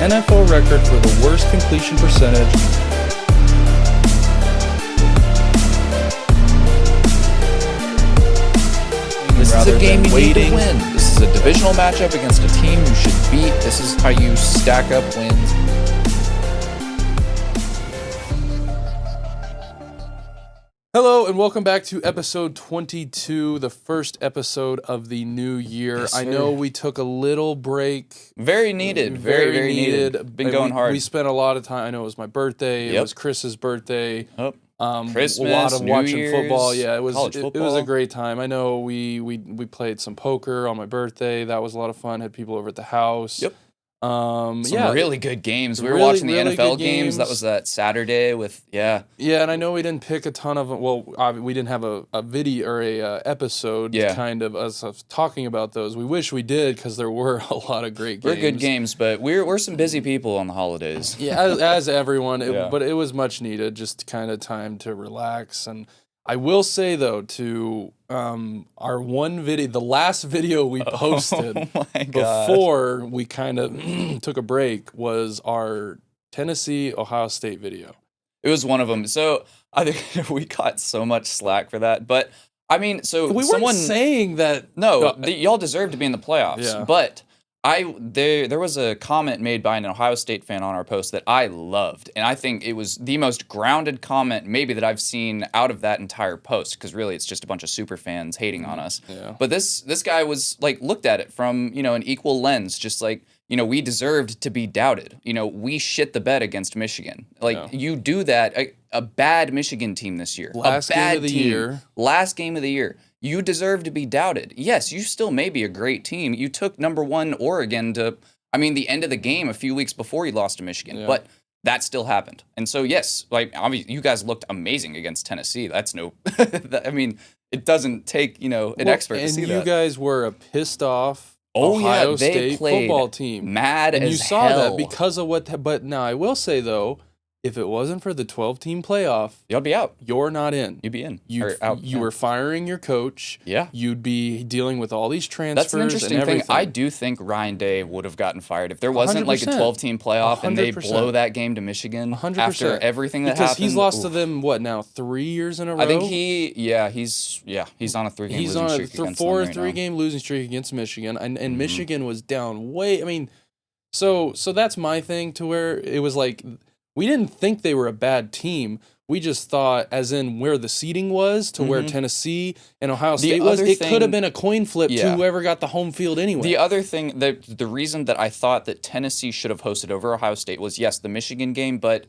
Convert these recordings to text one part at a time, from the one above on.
NFL record for the worst completion percentage. This is a game you need to win. This is a divisional matchup against a team you should beat. This is how you stack up wins. Hello and welcome back to episode 22, the first episode of the new year. Yes, I know we took a little break. Very needed. Very needed. Been going hard. We spent a lot of time. I know it was my birthday. It was Chris's birthday. Yep. a Christmas, lot of New watching Year's, football. Yeah, it was college it football. was a great time. I know we played some poker on my birthday. That was a lot of fun. Had people over at the house. Yep. Some really good games. We were really, watching the really NFL good games. That was that Saturday with Yeah, and I know we didn't pick a ton of them. Well, we didn't have a video or a episode kind of us talking about those. We wish we did because there were a lot of great games. We're good games, but we're some busy people on the holidays. Yeah, as everyone, but it was much needed, just kind of time to relax. And I will say though, to our one video, the last video we posted before we kind of took a break was our Tennessee Ohio State video. It was one of them. So I think we got so much slack for that, but I mean, so we weren't saying that. No, y'all deserve to be in the playoffs, Yeah. but. There was a comment made by an Ohio State fan on our post that I loved, and I think it was the most grounded comment maybe that I've seen out of that entire post, because really it's just a bunch of super fans hating on us. Yeah. But this guy was like looked at it from, an equal lens, just like, we deserved to be doubted. We shit the bed against Michigan. Like you do that, a bad Michigan team this year. Last game of the year. Last game of the year. You deserve to be doubted. Yes, you still may be a great team. You took number 1 Oregon to, the end of the game a few weeks before you lost to Michigan. But that still happened. And so, yes, obviously, you guys looked amazing against Tennessee. That's no, it doesn't take, an expert to see that. And you guys were a pissed off Oh, Ohio they State played football team. Mad and as you saw hell. that because of but now I will say though, if it wasn't for the 12-team playoff, You'd be out. You're not in. You'd be in. You were firing your coach. Yeah. You'd be dealing with all these transfers. That's an interesting and thing. I do think Ryan Day would have gotten fired if there wasn't like a 12-team playoff and they 100%. blow that game to Michigan 100%. after everything that happened. Because he's lost to them, what now, 3 years in a row? I think he's on a 3-game losing streak against them right now. 3-game losing streak against Michigan, and Michigan was down way. So that's my thing, to where it was like, we didn't think they were a bad team. We just thought, as in where the seeding was, to where Tennessee and Ohio State was, it could have been a coin flip to whoever got the home field anyway. The other thing, the reason that I thought that Tennessee should have hosted over Ohio State was, yes, the Michigan game, but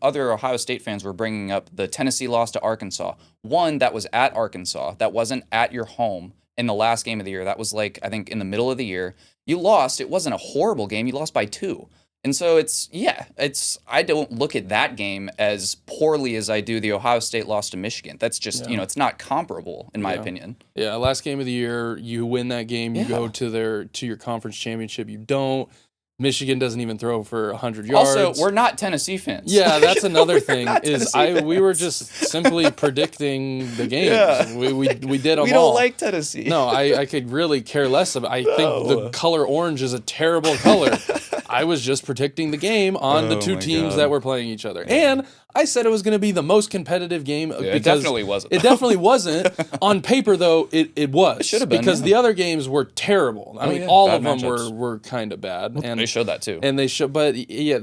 other Ohio State fans were bringing up the Tennessee loss to Arkansas. One, that was at Arkansas. That wasn't at your home in the last game of the year. That was like, I think, in the middle of the year. You lost. It wasn't a horrible game. You lost by 2. And so I don't look at that game as poorly as I do the Ohio State loss to Michigan. That's just, it's not comparable in my opinion. Yeah, last game of the year, you win that game, you go to your conference championship, you don't. Michigan doesn't even throw for 100 yards. Also, we're not Tennessee fans. Yeah, that's another thing. We were just simply predicting the games. Yeah. We did them all. We don't like Tennessee. No, I could really care less of it. I think the color orange is a terrible color. I was just predicting the game on the two teams that were playing each other. And I said it was going to be the most competitive game. It definitely wasn't. It definitely wasn't. On paper, though, it was. It should have been. Because the other games were terrible. I mean, all of them were kind of bad. And they showed that too. And they should, but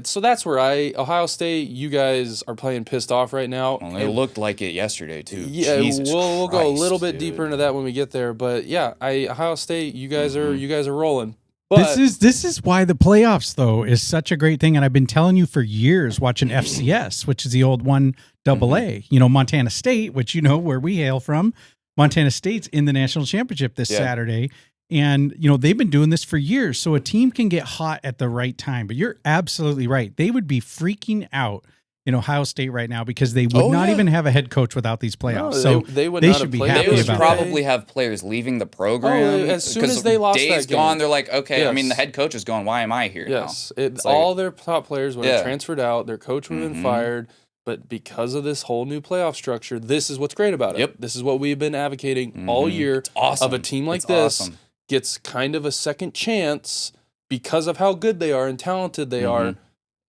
so that's where Ohio State, you guys are playing pissed off right now. Well, it looked like it yesterday too. Yeah, Jesus we'll go a little bit dude. deeper into that when we get there. But yeah, Ohio State, you guys are rolling. But this is why the playoffs though is such a great thing, and I've been telling you for years watching FCS, which is the old 1AA. Montana State, which where we hail from. Montana State's in the national championship this Saturday. And, they've been doing this for years. So a team can get hot at the right time. But you're absolutely right. They would be freaking out in Ohio State right now because they would not even have a head coach without these playoffs. No, they would not should be have happy They would about probably have players leaving the program. As soon as they lost Day's that game. gone, they're like, okay, Yes. the head coach is gone. Why am I here yes, now? all their top players would have transferred out. Their coach would have been fired. But because of this whole new playoff structure, this is what's great about it. Yep. This is what we've been advocating all year. It's awesome. Of a team like It's this awesome. gets kind of a second chance because of how good they are and talented they are.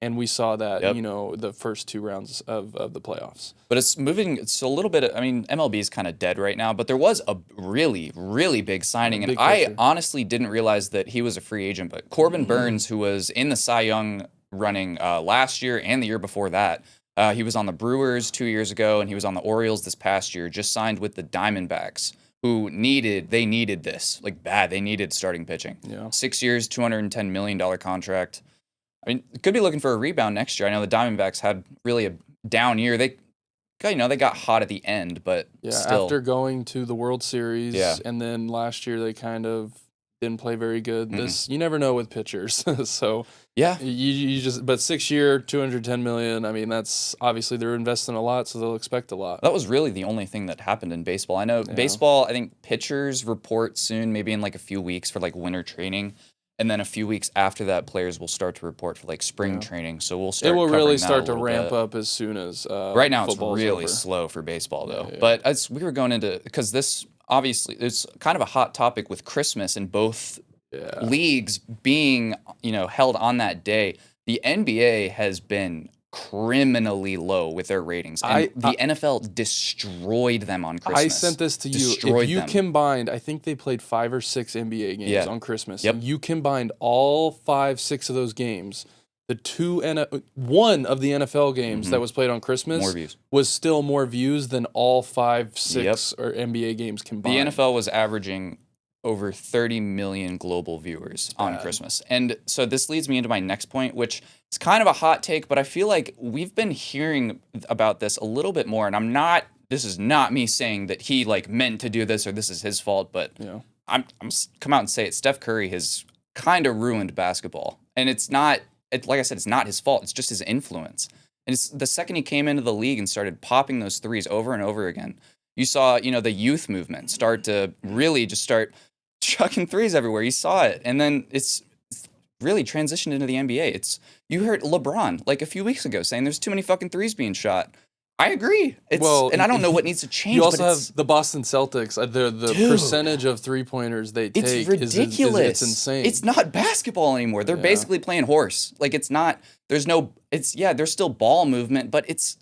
And we saw that, Yep. the first 2 rounds of the playoffs. But it's moving. It's a little bit. I mean, MLB is kind of dead right now. But there was a really, really big signing, and big I pitcher. honestly didn't realize that he was a free agent. But Corbin Burns, who was in the Cy Young running last year and the year before that, he was on the Brewers 2 years ago, and he was on the Orioles this past year. Just signed with the Diamondbacks, who needed this like bad. They needed starting pitching. Yeah. 6 years, $210 million contract. I mean, could be looking for a rebound next year. I know the Diamondbacks had really a down year. They got hot at the end, but still. After going to the World Series, Yeah. and then last year they kind of didn't play very good. You never know with pitchers. So Yeah. you just, but 6 year, 210 million. I mean, that's obviously they're investing a lot, so they'll expect a lot. That was really the only thing that happened in baseball. I know baseball, I think pitchers report soon, maybe in like a few weeks for like winter training. And then a few weeks after that, players will start to report for like spring training. So we'll start. It will covering really that start a to little ramp bit. up as soon as Right now, it's football's really over. slow for baseball, though. Yeah. But as we were going into, because this obviously it's kind of a hot topic with Christmas and both leagues being held on that day. The NBA has been criminally low with their ratings, and the NFL destroyed them on Christmas. I sent this to you. Destroyed If you them. combined, I think they played 5 or 6 NBA games on Christmas. Yep. You combined all 5, 6 of those games. One of the NFL games that was played on Christmas More views. was still more views than all 5, 6 or NBA games combined. The NFL was averaging over 30 million global viewers on Christmas. And so this leads me into my next point, which is kind of a hot take, but I feel like we've been hearing about this a little bit more. And this is not me saying that he like meant to do this or this is his fault, but I'm come out and say it. Steph Curry has kind of ruined basketball. And it's not, like I said, it's not his fault. It's just his influence. And it's the second he came into the league and started popping those threes over and over again, you saw, the youth movement start to really just start chucking threes everywhere. You saw it. And then it's really transitioned into the NBA. You heard LeBron like a few weeks ago saying there's too many fucking threes being shot. I agree. And I don't know what needs to change. You also have the Boston Celtics. The percentage of 3-pointers they take it's ridiculous. It's insane. It's not basketball anymore. They're basically playing horse. Like it's not. There's still ball movement, but it's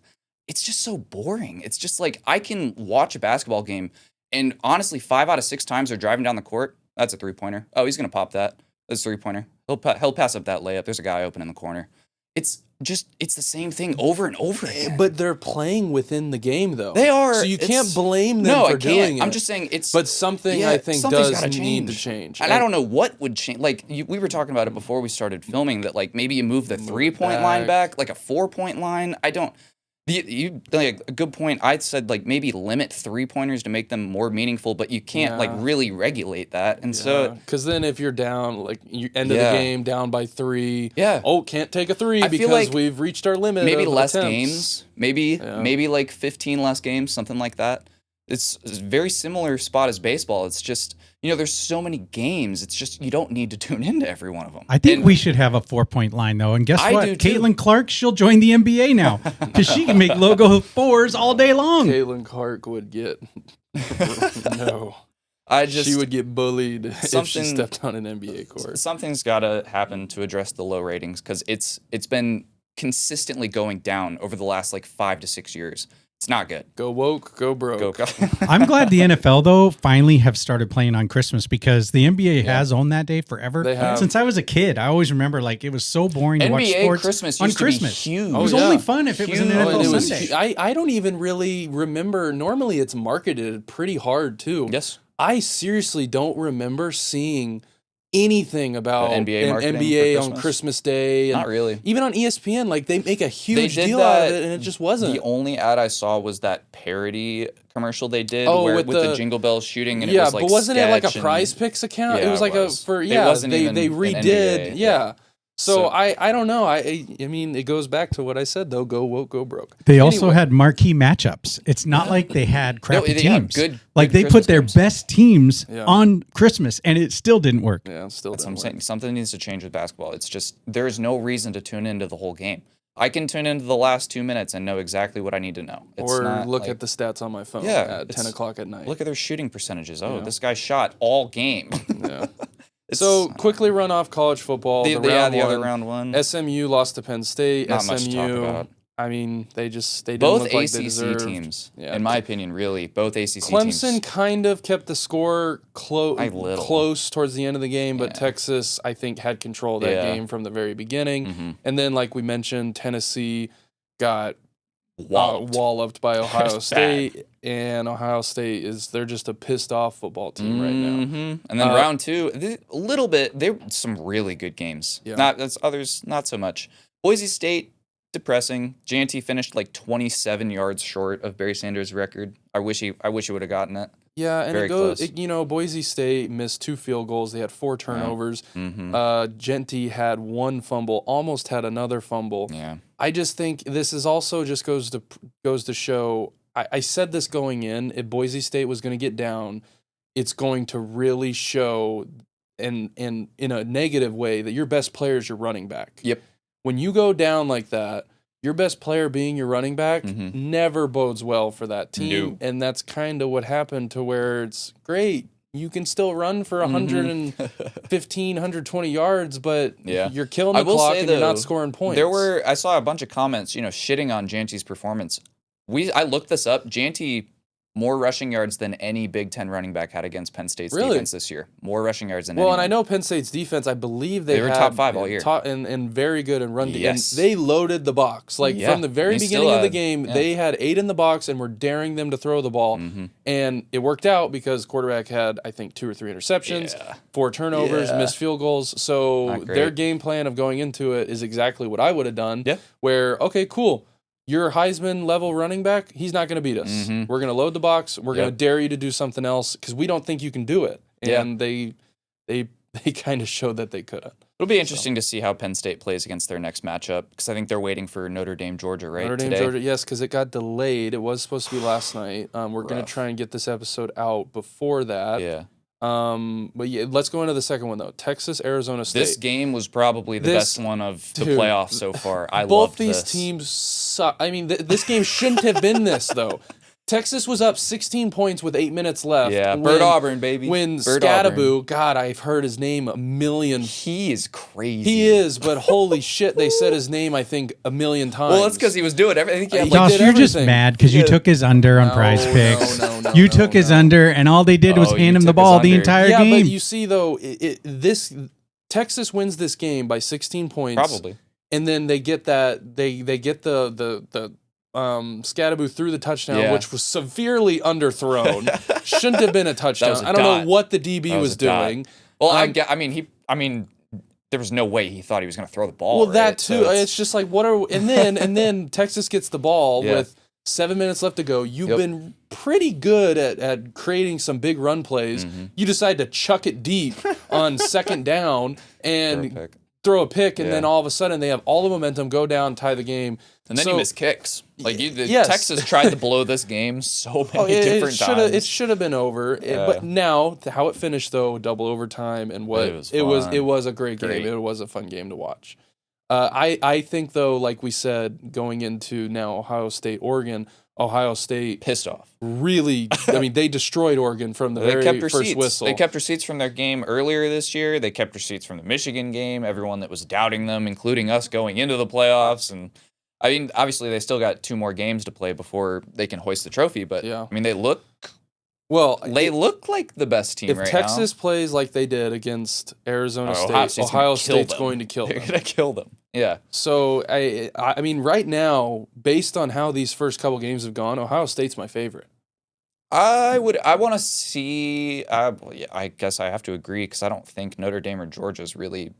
just so boring. It's just like I can watch a basketball game. And honestly, 5 out of 6 times they're driving down the court. That's a 3-pointer. Oh, he's going to pop that. That's a 3-pointer. He'll pass up that layup. There's a guy open in the corner. It's the same thing over and over again. But they're playing within the game, though. They are. So you can't blame them for doing it. I'm just saying it's. But something I think does need to change. And I don't know what would change. Like we were talking about it before we started filming that like maybe you move the 3-point line back, like a 4-point line. I don't. You like a good point. I said like maybe limit 3-pointers to make them more meaningful, but you can't like really regulate that. And so because then if you're down, like you end of the game down by 3, can't take a 3 because like we've reached our limit. Maybe of less attempts. games, maybe like 15 less games, something like that. It's a very similar spot as baseball. It's just, there's so many games. It's just, you don't need to tune into every one of them. I think we should have a 4-point line, though. And guess what? do, too. Caitlin Clark, she'll join the NBA now because she can make logo 4s all day long. Caitlin Clark would get no. She would get bullied if she stepped on an NBA court. Something's got to happen to address the low ratings because it's been consistently going down over the last like 5 to 6 years. It's not good. Go woke, go broke. I'm glad the NFL, though, finally have started playing on Christmas because the NBA has owned that day forever. They have. Since I was a kid, I always remember like it was so boring to watch sports Christmas on used Christmas. To be huge. It was only fun if it was an NFL Sunday. I don't even really remember. Normally, it's marketed pretty hard too. Yes. I seriously don't remember seeing anything about NBA on Christmas Day. And not really. Even on ESPN, like they make a huge deal out of it, and it just wasn't. The only ad I saw was that parody commercial they did with the Jingle Bells shooting, and it was like but wasn't it like a sketch Prize Picks account? Yeah, it was like they redid. NBA. So I don't know. I mean, it goes back to what I said though. Go woke, go broke. They also had marquee matchups. It's not like they had crappy teams. They Christmas put their games. best teams on Christmas, and it still didn't work. Yeah, still. That's what I'm saying. Something needs to change with basketball. It's just there's no reason to tune into the whole game. I can tune into the last 2 minutes and know exactly what I need to know. Or look at the stats on my phone at 10 o'clock at night. Look at their shooting percentages. Oh, this guy shot all game. So quickly run off college football. the other round one. SMU lost to Penn State. Not SMU, much to talk about. I mean, they didn't Both look like ACC they deserved. teams, Yeah. in my opinion, really, both ACC Clemson teams. kind of kept the score little. close towards the end of the game, but Yeah. Texas, I think, had control of that game from the very beginning. Mhm. And then, like we mentioned, Tennessee got walloped by Ohio It's State, and Ohio State they're just a pissed off football team right now. Mhm. And then round two, a little bit. They were some really good games. Yeah. Others not so much. Boise State, depressing. J&T finished like 27 yards short of Barry Sanders' record. I wish he would have gotten it. Yeah, and Very close. Boise State missed 2 field goals. They had 4 turnovers. Mhm. Genty had 1 fumble, almost had another fumble. Yeah. I just think this is also just goes to show. I said this going in. If Boise State was going to get down, it's going to really show, in a negative way, that your best player is your running back. Yep. When you go down like that, your best player being your running back Mhm. never bodes well for that team. No. And that's kind of what happened, to where it's great. You can still run for 115, 120 yards, but Yeah. you're killing I the will clock say, and you're not though, scoring points. I saw a bunch of comments, shitting on Janty's performance. I looked this up. Janty more rushing yards than any Big Ten running back had against Penn State's Really? defense this year. More rushing yards than Well, anyone. and I know Penn State's defense, I believe They were had top 5 all year. And very good in run Yes. defense. They loaded the box. Like, Yeah. from the very They beginning still of the had- game, yeah. they had 8 in the box and were daring them to throw the ball. Mhm. And it worked out because quarterback had, I think, 2 or 3 interceptions, Yeah. 4 turnovers, Yeah. missed field goals. So Not great. their game plan of going into it is exactly what I would have done. Yeah. Where, okay, cool. Your Heisman level running back, he's not going to beat us. Mhm. We're going to load the box. We're going to Yep. dare you to do something else because we don't think you can do it. Yeah. And they kind of showed that they couldn't. It'll be interesting to see how Penn State plays against their next matchup, because I think they're waiting for Notre Dame, Georgia, right? Notre Dame, today? Georgia, yes, because it got delayed. It was supposed to be last night. We're going Rough. to try and get this episode out before that. Yeah. But yeah, let's go into the second one though. Texas, Arizona State. This game was probably the This- best one of the dude, playoffs so far. I Both loved these this. teams suck. I mean, this game shouldn't have been this though. Texas was up 16 points with 8 minutes left. Yeah, Bird Auburn, baby. When Bird Auburn. Scadaboo, God, I've heard his name a million. He is crazy. He is, but holy shit, they said his name, I think, a million times. Well, that's because he was doing everything. I think he had He like Josh, did you're just everything. mad because you Yeah. took his under on No, Prize no, Picks. no, You no, took his no. under, and all they did was Oh, you hand him the took his ball the under. entire Yeah, game. but you see though, this Texas wins this game by 16 points. probably. And then they get that they get the Scadaboo threw the touchdown, Yeah. which was severely underthrown. Shouldn't have been a touchdown. was a I don't dot. know what the DB That was was a dot. doing. Well, Um, I mean, there was no way he thought he was going to throw the ball. Well, right? that So too. It's just like what are and then Texas gets the ball Yeah. with 7 minutes left to go. You've Yep. been pretty good at creating some big run plays. Mhm. You decide to chuck it deep on second down and pick. throw a pick, and Yeah. then all of a sudden they have all the momentum, go down, tie the game. And then So- you miss kicks. Like Yes. Texas tried to blow this game so many Oh, different times. it should have been over. But now how it finished though, double overtime, and what It was it fun. was a great game. Great. It was a fun game to watch. I think though, like we said, going into now Ohio State, Oregon. Ohio State Pissed off. really, I mean, they destroyed Oregon from the They very kept first receipts. whistle. They kept receipts from their game earlier this year. They kept receipts from the Michigan game. Everyone that was doubting them, including us, going into the playoffs. And I mean, obviously, they still got 2 more games to play before they can hoist the trophy. But Yeah. I mean, they look like the best team if right Texas plays like they did against Arizona now. State, Ohio State's them. going to kill They're them. going to kill them. Yeah. So I mean, right now, based on how these first couple games have gone, Ohio State's my favorite. I want to see. Well, yeah, I guess I have to agree because I don't think Notre Dame or Georgia's really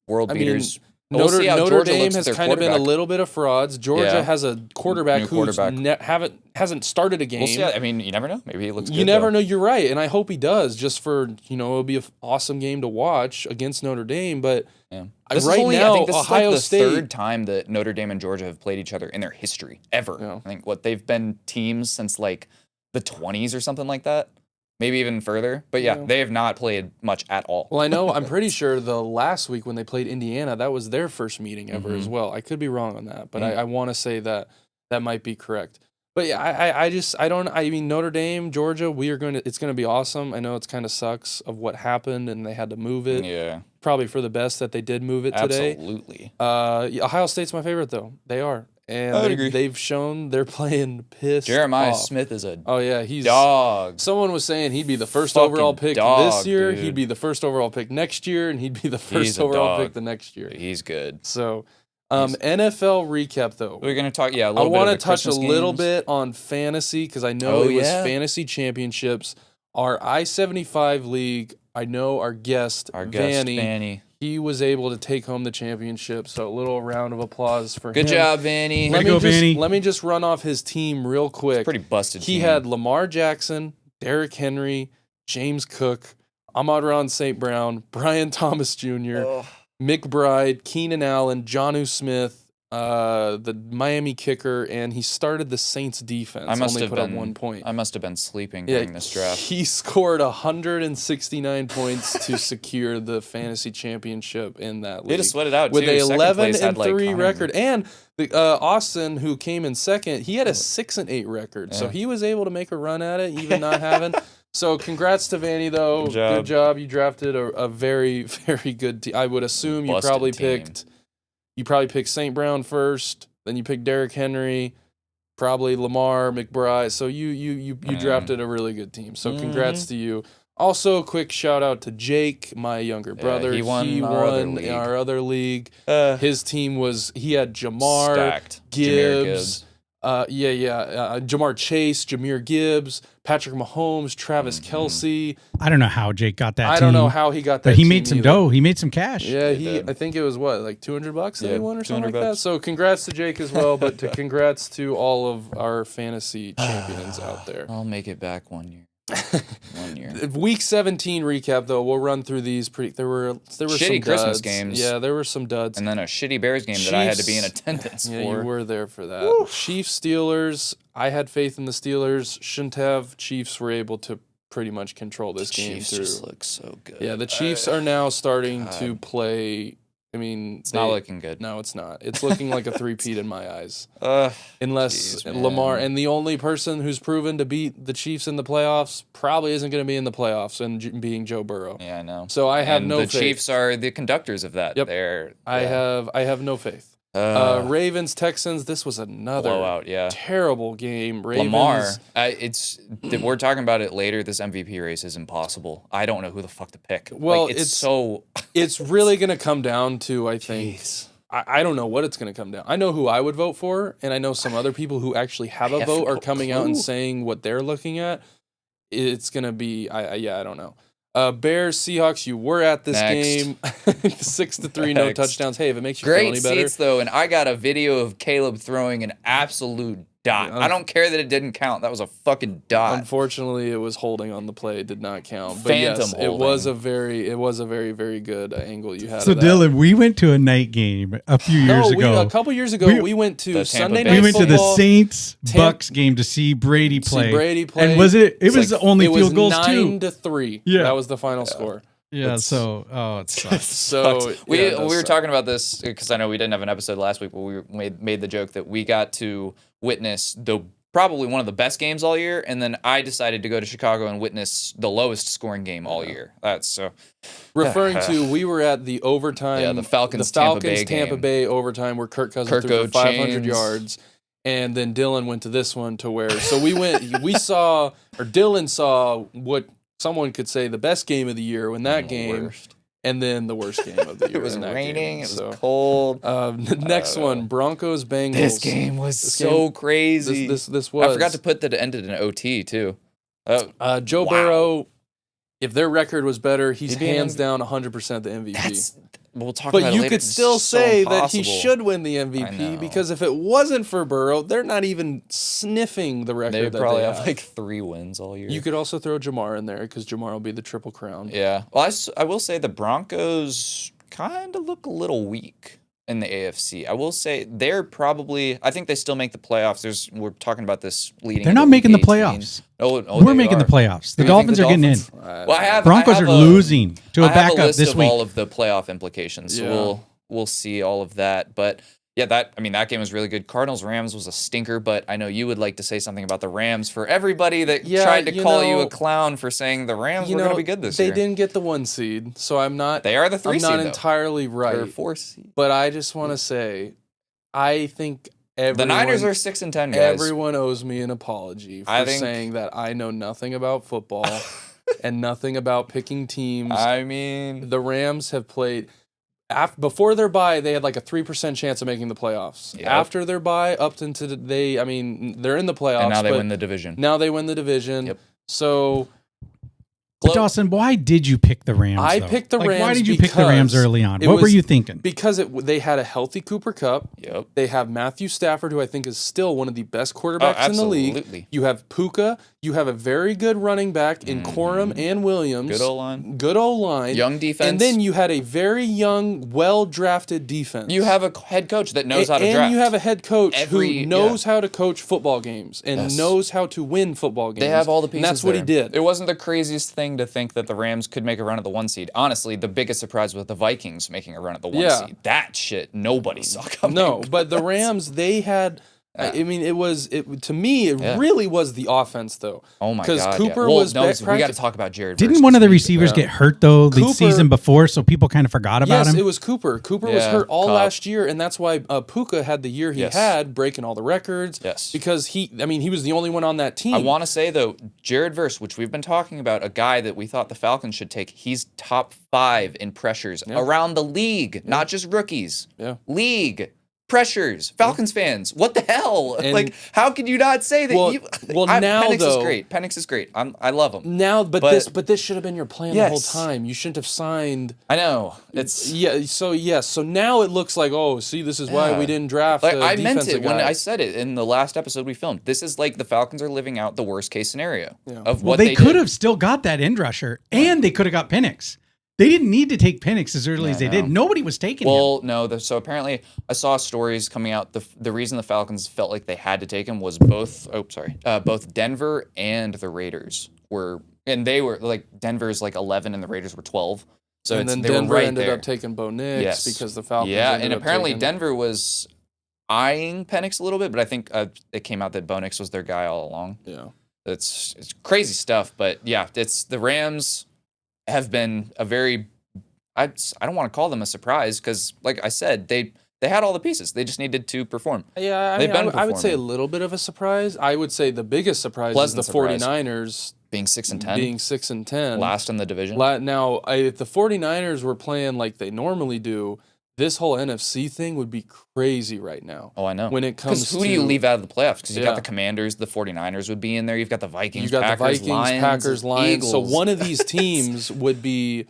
world I mean, beaters. We'll see how Notre Georgia Dame looks with has their kind of been a quarterback. little bit of frauds. Georgia Yeah. has a quarterback New who's quarterback. hasn't started a game. We'll see. I mean, you never know. Maybe he looks. You good, never though. know. You're right, and I hope he does. Just for it'll be an awesome game to watch against Notre Dame. But Yeah. I This right is only, now, I think this Ohio is like the State. third time that Notre Dame and Georgia have played each other in their history ever. Yeah. I think they've been teams since like the 20s or something like that, maybe even further. But yeah, Yeah. they have not played much at all. Well, I know. I'm pretty sure the last week when they played Indiana, that was their first meeting ever as well. I could be wrong on that, but Yeah. I want to say that that might be correct. But yeah, I mean, Notre Dame, Georgia, it's going to be awesome. I know it's kind of sucks of what happened and they had to move it. Yeah. Probably for the best that they did move it today. Absolutely. Ohio State's my favorite though. They are. And they've shown they're playing pissed Jeremiah off. Smith is a he's dog. Someone was saying he'd be the first Fucking overall pick dog, this year. dude. He'd be the first overall pick next year, and he'd be the He's first a overall dog. pick the next year. He's good. So, NFL recap though. We're gonna talk. Yeah, I want to touch a little bit on fantasy because I know it was fantasy championships. Our I75 league. I know our guest Vanny. He was able to take home the championship. So a little round of applause for him. Good job, Vanny. Let me just run off his team real quick. It's pretty busted. He team. had Lamar Jackson, Derrick Henry, James Cook, Ahmad-Ron St. Brown, Brian Thomas Jr., McBride, Keenan Allen, Jonnu Smith, the Miami kicker, and he started the Saints defense. I must only have put been, up 1 point. I must have been sleeping during this draft. He scored 169 points to secure the fantasy championship in that league. They just sweat it out with too. a Second 11-3 record, and Austin, who came in second, he had a 6-8 record, so he was able to make a run at it, even not having. So congrats to Vanny, though. Good job. You drafted a very, very good team. I would assume you probably picked St. Brown first, then you picked Derrick Henry, probably Lamar, McBride. So you drafted a really good team. So congrats to you. Also, quick shout out to Jake, my younger brother. He won our other league. His team he had Jamar, stacked. Gibbs. Jamar Chase, Jahmyr Gibbs, Patrick Mahomes, Travis Kelce. I don't know how Jake got that. I don't know how he got that. But he made some dough. He made some cash. Yeah, I think it was like $200 that he won or something like that. So congrats to Jake as well, but congrats to all of our fantasy champions out there. I'll make it back 1 year. 1 year. Week 17 recap though. We'll run through these. There were shitty some Christmas duds. games. Yeah, there were some duds. And then a shitty Bears game that I had to be in attendance for. Yeah, you were there for that. Chiefs Steelers. I had faith in the Steelers. Shouldn't have. Chiefs were able to pretty much control this game Chiefs through. just look so good. Yeah, the Chiefs are now starting to play. I mean, it's not looking good. No, it's not. It's looking like a three-peat in my eyes. Unless geez, Lamar, and the only person who's proven to beat the Chiefs in the playoffs probably isn't going to be in the playoffs, and being Joe Burrow. Yeah, I know. So I have no faith. The faith. Chiefs are the conductors of that. Yep. I have no faith. Ravens Texans. This was another blowout. Yeah, terrible game. Ravens. Lamar. We're talking about it later. This MVP race is impossible. I don't know who the fuck to pick. Well, it's so. It's really going to come down to I think. I don't know what it's going to come down. I know who I would vote for, and I know some other people who actually have a vote are coming out and saying what they're looking at. It's going to be. I don't know. Bears, Seahawks, you were at this game. 6-3, no touchdowns. Hey, if it makes you feel any better. Great seats, though, and I got a video of Caleb throwing an absolute dot. I don't care that it didn't count. That was a fucking dot. Unfortunately, it was holding on the play. It did not count. But Phantom yes, holding. it was a very, very good angle you had. So, Dylan, we went to a night game a few years ago. A couple years ago, we went to Sunday night football. We went to the Saints Bucks game to see Brady play. And it was only field goals too. 9-3. Yeah. That was the final score. Yeah, it sucks. So we were talking about this because I know we didn't have an episode last week, but we made the joke that we got to witness probably one of the best games all year, and then I decided to go to Chicago and witness the lowest scoring game all year. That's so. Referring to, we were at the overtime. Yeah, the Falcons Tampa Bay overtime where Kirk Cousins threw for 500 yards. And then Dylan went to this one to where, so Dylan saw what someone could say the best game of the year in that game, and then the worst game of the year. It was raining, it was cold. Next one, Broncos Bengals. This game was so crazy. This was. I forgot to put that it ended in OT too. Joe Burrow, if their record was better, he's hands down 100% the MVP. We'll talk about it later. But you could still say that he should win the MVP because if it wasn't for Burrow, they're not even sniffing the record. They probably have like 3 wins all year. You could also throw Jamar in there because Jamar will be the Triple Crown. Yeah. Well, I will say the Broncos kind of look a little weak in the AFC. I will say they're probably. I think they still make the playoffs. We're talking about this leading. They're not making the playoffs. We're making the playoffs. The Dolphins are getting in. Well, Broncos are losing to a backup this week. All of the playoff implications. So we'll see all of that. But Yeah, that game was really good. Cardinals-Rams was a stinker, but I know you would like to say something about the Rams for everybody that tried to call you a clown for saying the Rams were going to be good this year. They didn't get the 1 seed, so I'm not. They are the 3 seed. I'm not entirely right. They're 4 seed. But I just want to say, I think the Niners are 6-10, guys. Everyone owes me an apology for saying that I know nothing about football and nothing about picking teams. I mean, the Rams have played. Before their bye, they had like a 3% chance of making the playoffs. Yep. After their bye, up into they're in the playoffs. And now they win the division. Now they win the division. Yep. So, but Dawson, why did you pick the Rams? I picked the Rams. Why did you pick the Rams early on? What were you thinking? Because they had a healthy Cooper Kupp. Yep. They have Matthew Stafford, who I think is still one of the best quarterbacks in the league. You have Puka. You have a very good running back in Corum and Williams. Good O-line. Good O-line. Young defense. And then you had a very young, well-drafted defense. You have a head coach that knows how to draft. And you have a head coach who knows how to coach football games and knows how to win football games. They have all the pieces. And that's what he did. It wasn't the craziest thing to think that the Rams could make a run at the 1 seed. Honestly, the biggest surprise was the Vikings making a run at the 1 seed. That shit nobody saw coming. No, but the Rams, they had... I mean, to me, it really was the offense, though. Oh, my God. Because Cooper was... we got to talk about Jared. Didn't one of the receivers get hurt, though, the season before, so people kind of forgot about him? Yes, it was Cooper. Cooper was hurt all last year, and that's why Puka had the year he had, breaking all the records. Yes. Because he was the only one on that team. I want to say, though, Jared Verse, which we've been talking about, a guy that we thought the Falcons should take, he's top 5 in pressures around the league, not just rookies. Yeah. League. Pressures, Falcons fans. What the hell? And how can you not say that? Penix is great. Penix is great. I love him. Now, but this should have been your plan the whole time. You shouldn't have signed. I know So now it looks like this is why we didn't draft. I meant it when I said it in the last episode we filmed. This is like the Falcons are living out the worst case scenario of what they could have still got that end rusher, and they could have got Penix. They didn't need to take Penix as early as they did. Nobody was taking him. Well, no. So apparently, I saw stories coming out. The reason the Falcons felt like they had to take him was both Denver and the Raiders were, and they were like Denver's like 11 and the Raiders were 12. So and then they Denver were right ended there. up taking Bo Nix because the Falcons. Yeah, and apparently Denver was eyeing Penix a little bit, but I think it came out that Bo Nix was their guy all along. Yeah, it's crazy stuff, but yeah, it's the Rams. Have been a very, I don't want to call them a surprise because, like I said, they had all the pieces. They just needed to perform. Yeah, I would say a little bit of a surprise. I would say the biggest surprise is the 49ers being 6-10. Being 6-10. Last in the division. Now, if the 49ers were playing like they normally do, this whole NFC thing would be crazy right now. Oh, I know. When it comes to... who do you leave out of the playoffs? Because you got the Commanders, the 49ers would be in there. You've got the Vikings, you got Packers, the Vikings, Packers, Lions. Eagles. So one of these teams would be...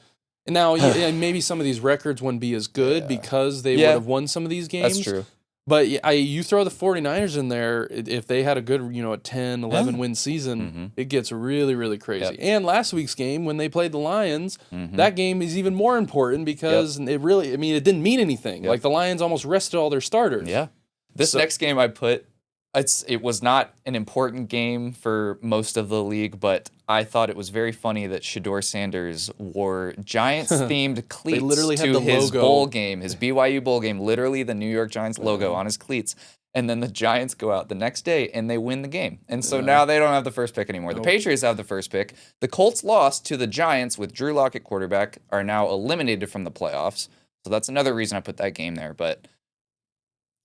Now, maybe some of these records wouldn't be as good because they would have won some of these games. That's true. But you throw the 49ers in there, if they had a good, a 10, 11 win season, it gets really, really crazy. Yep. And last week's game, when they played the Lions, that game is even more important because it really, it didn't mean anything. Like the Lions almost rested all their starters. Yeah. This next game I put, it was not an important game for most of the league, but I thought it was very funny that Shedeur Sanders wore Giants-themed cleats to his bowl game, his BYU bowl game, literally the New York Giants logo on his cleats. And then the Giants go out the next day and they win the game. And so now they don't have the first pick anymore. The Patriots have the first pick. The Colts lost to the Giants with Drew Lock at quarterback, are now eliminated from the playoffs. So that's another reason I put that game there. But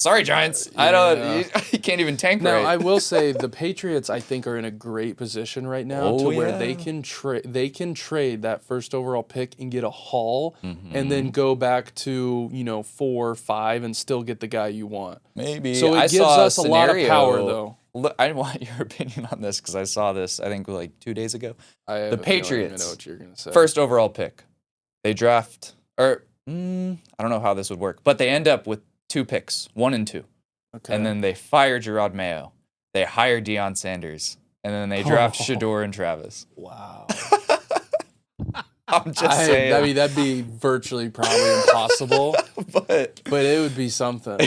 sorry, Giants. You can't even tank right. Now, I will say the Patriots, I think, are in a great position right now where they can trade that first overall pick and get a haul and then go back to, 4 or 5 and still get the guy you want. Maybe. So it gives us a lot of power, though. Look, I want your opinion on this because I saw this, I think, like 2 days ago. The Patriots, I know what you're gonna say. First overall pick. They draft, I don't know how this would work, but they end up with 2 picks, 1 and 2. Okay. And then they fire Gerard Mayo. They hire Deion Sanders. And then they draft Shedeur and Travis. Wow. I'm just saying. That'd be virtually probably impossible. but it would be something.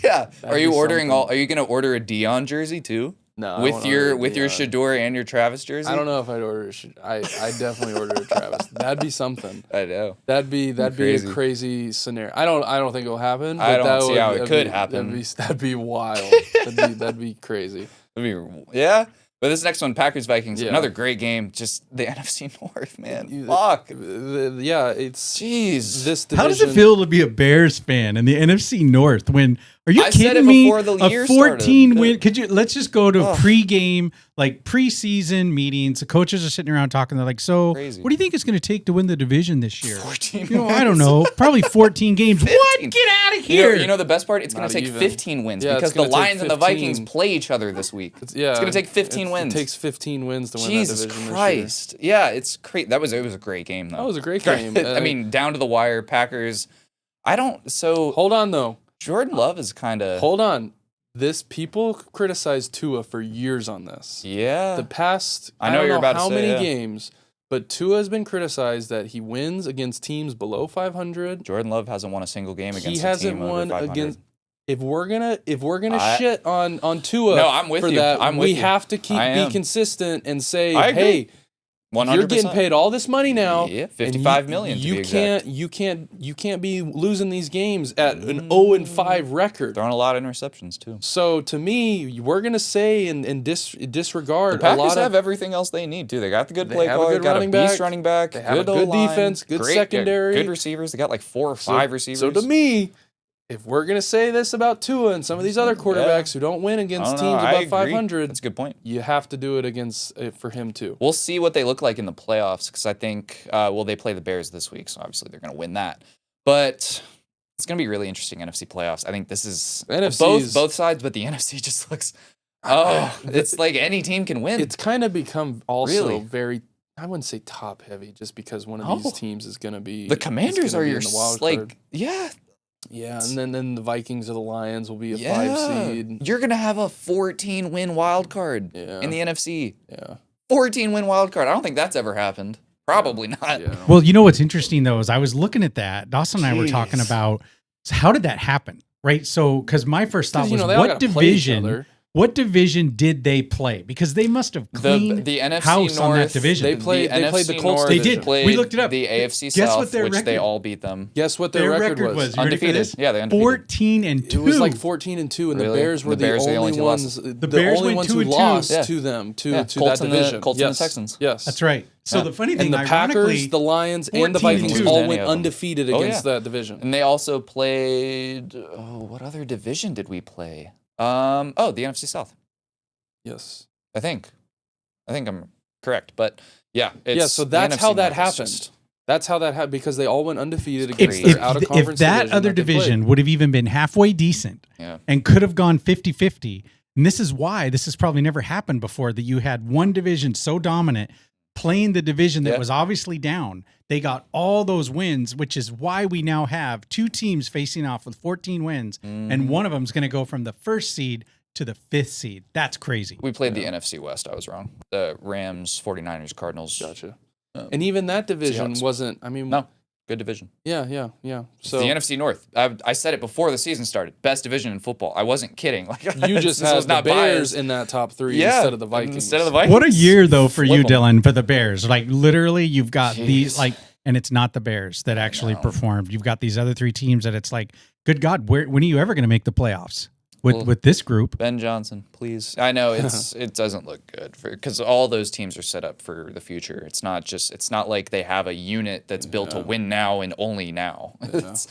Yeah. Are you going to order a Deion jersey too? No, I with won't your order DEION. Shador and your Travis jersey. I don't know if I'd order. I definitely order a Travis. That'd be something. I know. That'd be a Crazy. crazy scenario. I don't think it'll happen. I But don't that see would, how it that'd could be- happen. That'd be wild. that'd be crazy. Yeah. But this next one, Packers Vikings, Yeah. another great game. Just the NFC North, man. Fuck. Yeah, it's Jeez. this division. How does it feel to be a Bears fan in the NFC North when are you I said kidding it me? before the year A 14 started. win. Could you let's just go to pregame, like preseason meetings. The coaches are sitting around talking. They're like, so Crazy. what do you think it's going to take to win the division this year? 14 You know, I wins. don't know. Probably 14 games. 15. What? Get out of here. You know the best part? It's going Not to take even. 15 wins Yeah, it's because the gonna take Lions and the 15. Vikings play each other this week. It's Yeah, going to take 15 wins. It takes 15 wins to win Jesus that division Christ. Yeah, it's great. It was a great game, though. That was a great game. I mean, down to the wire, Packers. Hold on though. Jordan Love is kind of. Hold on. People criticized Tua for years on this. Yeah. The past, I know don't you're about to how say, many yeah. games, but Tua has been criticized that he wins against teams below 500. Jordan Love hasn't won a single game against He a hasn't team won under 500. against. If we're gonna I- shit on Tua, No, I'm with for you. that, I'm with we you. have to I am. be consistent and say, I agree. hey, 100%. you're getting paid all this money now. Yeah, and 55 million to be exact. You can't be losing these games at an 0-5 record. Throwing a lot of interceptions, too. So to me, we're gonna say and disregard The Packers a lot have of. everything else they need, too. They got the good They play have a caller, good got a running beast back. running back, They have a good good O-line, defense, good great, secondary. good receivers. They got like 4 or 5 receivers. So to me, if we're gonna say this about Tua and some of these other quarterbacks who don't win I against don't know. teams I above agree. 500, That's a good point. you have to do it against for him too. We'll see what they look like in the playoffs because I think, they play the Bears this week, so obviously they're going to win that. But it's going to be really interesting NFC playoffs. I think this is NFC both sides, but the NFC just looks. It's like any team can win. It's kind of become also Really? very. I wouldn't say top heavy, just because one of these teams is gonna be the is Commanders gonna are be your in the wild like card. yeah. Yeah, and then the Vikings or the Lions will be a 5 seed. You're gonna have a 14 win wild card Yeah. in the NFC. Yeah. 14 win wild card. I don't think that's ever happened. Probably not. Yeah. Well, you know what's interesting though is I was looking at that. Dawson and I were talking Jeez. about how did that happen, right? So because my first thought 'Cause, was they all what gotta play each division? other. What division did they play? Because they must have cleaned The NFC house North, on that division. They played the NFC Colts North They did. played We looked it up. The AFC Guess South, what their which they record- all beat them. Guess what their record was? You ready for Undefeated. this? Yeah, they undefeated. 14-2. It was like 14-2, and Really? the Bears were The Bears the are the only only two ones. losses. The Bears only went ones who 2-2. lost Yeah. to them to Yeah, to Colts that and the- division. Colts and the Yes. Texans. Yes, That's right. So Yeah. the funny And thing, the Packers, ironically, the Lions, and the 14-2. Vikings Lose all any went of them. undefeated Oh, against yeah. that division. And they also played. Oh, what other division did we play? The NFC South. Yes. I think I'm correct, but yeah, it's, So the that's NFC how that North is happened. just- That's how that happened because they all went undefeated if, against if, their out of if conference that other that they played. division would have even been halfway decent Yeah. and could have gone 50-50, and this is why this has probably never happened before, that you had one division so dominant playing the division that Yeah. was obviously down. They got all those wins, which is why we now have two teams facing off with 14 wins, and one of them is going to go from the first seed to the 5th seed. That's crazy. We played the NFC West. I was wrong. The Rams, 49ers, Cardinals. Gotcha. And even that division Seahawks. wasn't. I mean, No, good division. Yeah. So So the NFC North. I said it before the season started. Best division in football. I wasn't kidding. Like you just this was had the not Bears biased. in that top 3 Yeah, instead of the Vikings. Instead of the Vikings. What a year, though, for you, Flip 'em. Dylan, for the Bears. Like, literally, you've got these, Jeez. like, and it's not the Bears that actually know. performed. You've got these other 3 teams that it's like, good God, when are you ever going to make the playoffs Well, with this group? Ben Johnson, please. I know it doesn't look good because all those teams are set up for the future. It's not like they have a unit that's built to win now and only now. It's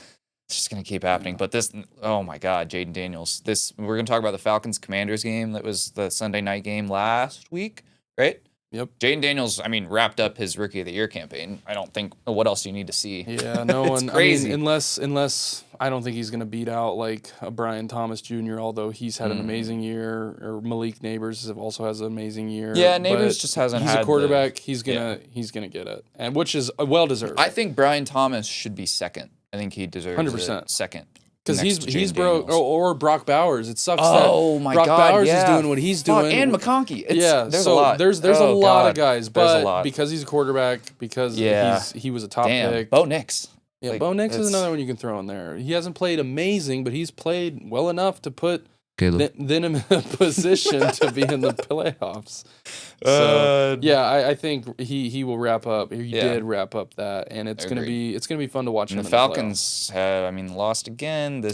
just gonna keep happening. But this, oh my God, Jaden Daniels. We're gonna talk about the Falcons Commanders game that was the Sunday night game last week, right? Yep. Jaden Daniels, wrapped up his Rookie of the Year campaign. I don't think. What else do you need to see? Yeah, no It's one. crazy. I mean, unless I don't think he's going to beat out like a Brian Thomas Jr. Although he's had an amazing year, or Malik Neighbors also has an amazing year. Yeah, Neighbors but just hasn't He's had a the- quarterback. He's gonna get it, and which is well deserved. I think Brian Thomas should be second. I think he deserves 100%. second. Because next to he's Jaden broke, Daniels. or Brock Bowers. It sucks Oh that my Brock God! Bowers yeah. is doing what he's Fuck, doing. and McConkey. Yeah, There's so a lot. There's a Oh, lot God. of guys, There's a but lot. because he's a quarterback, because Yeah. he was a top Damn, pick. Bo Nix. Yeah, Like, Bo Nix is it's- another one you can throw in there. He hasn't played amazing, but he's played well enough to put Caleb. then in a position to be in the playoffs. So yeah, I think he will wrap up. He did wrap up that, and it's gonna be fun to watch. And him the in Falcons have, lost again.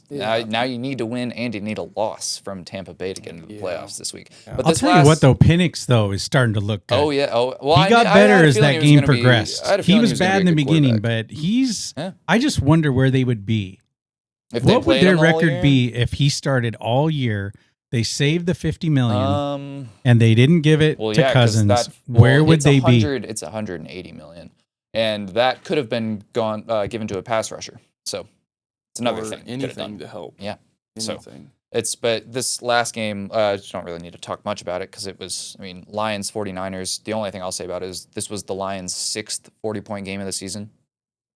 Now you need to win, and you need a loss from Tampa Bay to get into the playoffs this week. Yeah. But I'll tell you what, though, Penix though is starting to look good. Oh yeah. Oh well, he got better as that game progressed. He was bad in the beginning, but but I just wonder where they would be. What would their record be if he started all year? They saved the $50 million, and they didn't give it to Cousins. Where would they be? It's $180 million, and that could have been given to a pass rusher. So it's another thing. Anything to help. Yeah. Anything. But this last game, I don't really need to talk much about it because it was, Lions 49ers. The only thing I'll say about it is this was the Lions' 6th 40-point game of the season.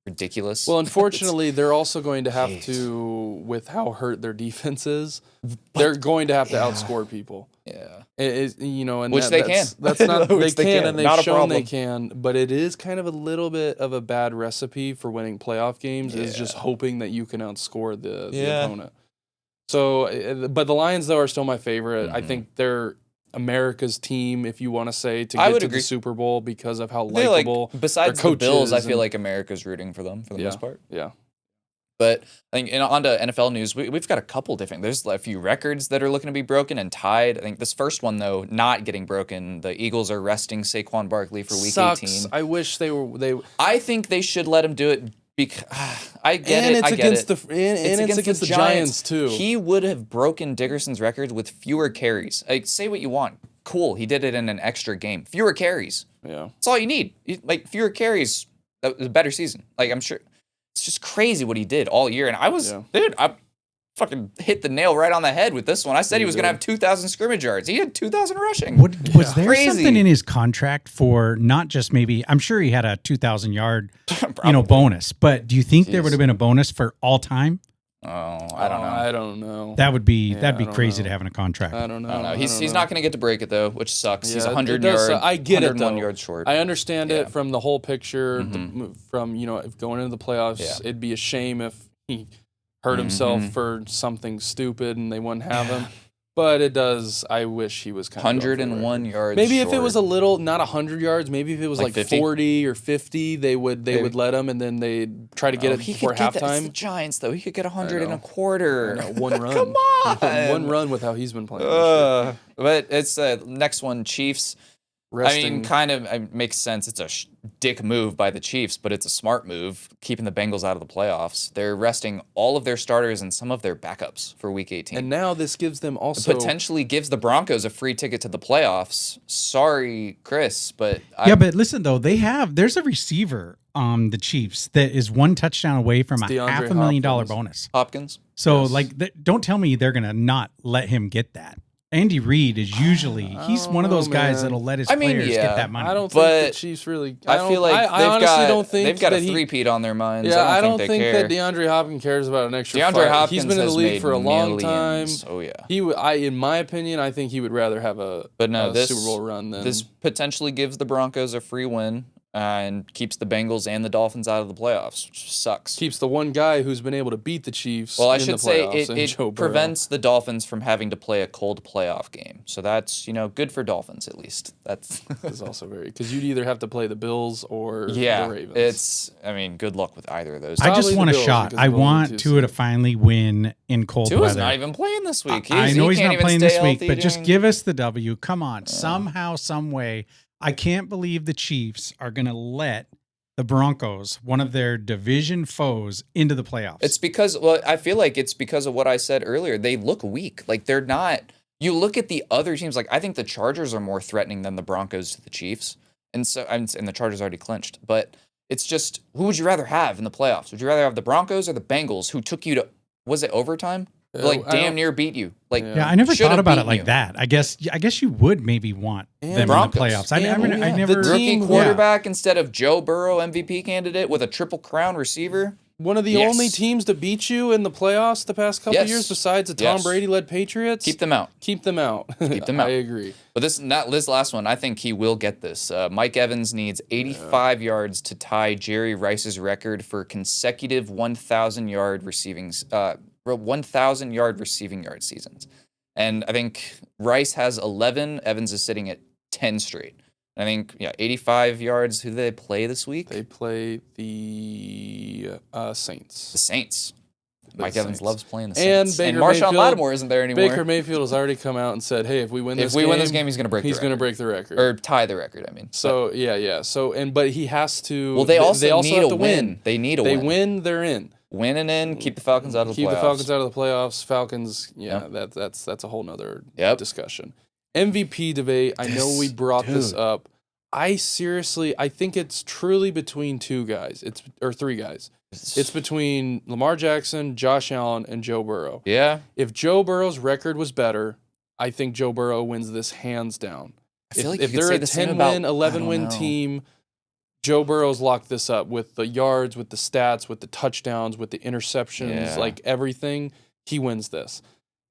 Ridiculous. Well, unfortunately, they're also going to have to, with how hurt their defense is, they're going to have to outscore people. Yeah. And which they can. That's not Which they can, and they've Not a shown problem. they can. But it is kind of a little bit of a bad recipe for winning playoff games. Is just hoping that you can outscore the opponent. So, but the Lions though are still my favorite. I think they're America's team, if you want to say, to get to the Super Bowl because of how likable. Besides the Bills, I feel like America's rooting for them for the most part. Yeah. But I think on to NFL news, we've got a couple different. There's a few records that are looking to be broken and tied. I think this first one though, not getting broken. The Eagles are resting Saquon Barkley for Week 18. I wish they were. I think they should let him do it. I get and it. It's I get against it. It's against the Giants too. He would have broken Dickerson's record with fewer carries. Say what you want. Cool. He did it in an extra game. Fewer carries. Yeah. That's all you need. Fewer carries. That was a better season. I'm sure. It's just crazy what he did all year. And I fucking hit the nail right on the head with this one. I said he was going to have 2,000 scrimmage yards. He had 2,000 rushing. Was there something in his contract for not just I'm sure he had a 2,000 yard, bonus, but do you think there would have been a bonus for all time? Oh, I don't know. I don't know. That'd be crazy to have in a contract. I don't know. He's not going to get to break it though, which sucks. He's 100 yards. I get it 101 though. yards short. I understand it from the whole picture. From if going into the playoffs, it'd be a shame if he hurt himself for something stupid and they wouldn't have him. But it does. I wish he was kind of 101 yards. Maybe short. If it was a little, not 100 yards. Maybe if it was like 50? 40 or 50, they would let him, and then they'd try to get it before halftime. It's the Giants, though. He could get 100 and a quarter. One run. Come on. One run with how he's been playing. But it's next one, Chiefs. Resting. It makes sense. It's a dick move by the Chiefs, but it's a smart move, keeping the Bengals out of the playoffs. They're resting all of their starters and some of their backups for Week 18. And now this gives them also... potentially gives the Broncos a free ticket to the playoffs. Sorry, Chris, but... but listen, though, there's a receiver on the Chiefs that is one touchdown away from a $500,000 bonus. Hopkins? So, don't tell me they're going to not let him get that. Andy Reid is usually he's one of those guys that'll let his players get that money. I don't think the Chiefs really. I feel like I honestly don't think they've got a three-peat on their minds. Yeah, I don't think that DeAndre Hopkins cares about an extra. DeAndre Hopkins he's been in the league for a long time. Oh yeah. In my opinion, I think he would rather have a Super Bowl run than this. Potentially gives the Broncos a free win. And keeps the Bengals and the Dolphins out of the playoffs, which sucks. Keeps the one guy who's been able to beat the Chiefs. Well, I should say it prevents the Dolphins from having to play a cold playoff game. So that's good for Dolphins at least. That's also very because you'd either have to play the Bills or the Ravens. Good luck with either of those. I just want a shot. I want Tua to finally win in cold weather. Tua's not even playing this week. I know he's not playing this week, but just give us the W. Come on, somehow, some way. I can't believe the Chiefs are going to let the Broncos, one of their division foes, into the playoffs. It's because, I feel like it's because of what I said earlier. They look weak. They're not. You look at the other teams. I think the Chargers are more threatening than the Broncos to the Chiefs, and the Chargers already clinched. But it's just, who would you rather have in the playoffs? Would you rather have the Broncos or the Bengals, who took you to? Was it overtime? Damn near beat you. I never thought about it like that. I guess you would maybe want them Broncos. in the playoffs. I never the rookie quarterback instead of Joe Burrow, MVP candidate with a triple crown receiver. One of the only teams to beat you in the playoffs the past couple of years, besides the Tom Brady-led Patriots. Keep them out. Keep them out. I agree. But this last one, I think he will get this. Mike Evans needs 85 yards to tie Jerry Rice's record for consecutive 1,000-yard receiving 1,000-yard receiving yard seasons. And I think Rice has 11. Evans is sitting at 10 straight. I think, 85 yards. Who do they play this week? They play the Saints. The Saints. The Mike Evans Saints. loves playing the And Saints. Baker Marshawn Mayfield- Lattimore isn't there anymore. Baker Mayfield has already come out and said, "Hey, if we win If this we game, win this game, he's going to break he's the going to record. break the record." Or tie the record, I mean. So, yeah. So, but he has to. Well, they also need have a to win. They need a They win. win, they're in. Win and in, keep the Falcons out of the playoffs. Keep the Falcons out of the playoffs. Falcons, Yep. that's a whole nother discussion. MVP debate. I know we brought this up. I think it's truly between two guys. Or three guys. It's between Lamar Jackson, Josh Allen, and Joe Burrow. Yeah. If Joe Burrow's record was better, I think Joe Burrow wins this hands down. I feel like if you could they're say a the same 10-win, about, 11-win team, Joe Burrow's locked this up with the yards, with the stats, with the touchdowns, with the interceptions, Yeah. like everything. He wins this.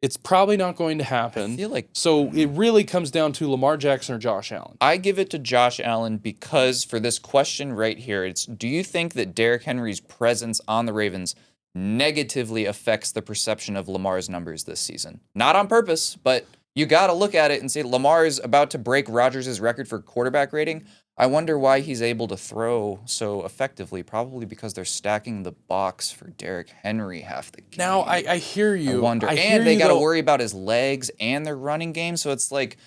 It's probably not going to I happen. feel like So it really comes down to Lamar Jackson or Josh Allen. I give it to Josh Allen because for this question right here, it's do you think that Derrick Henry's presence on the Ravens negatively affects the perception of Lamar's numbers this season? Not on purpose, but you got to look at it and say Lamar is about to break Rodgers' record for quarterback rating. I wonder why he's able to throw so effectively. Probably because they're stacking the box for Derrick Henry half the game. Now, I hear you. I wonder. I hear And they you, got to though. worry about his legs and their running game. So it's like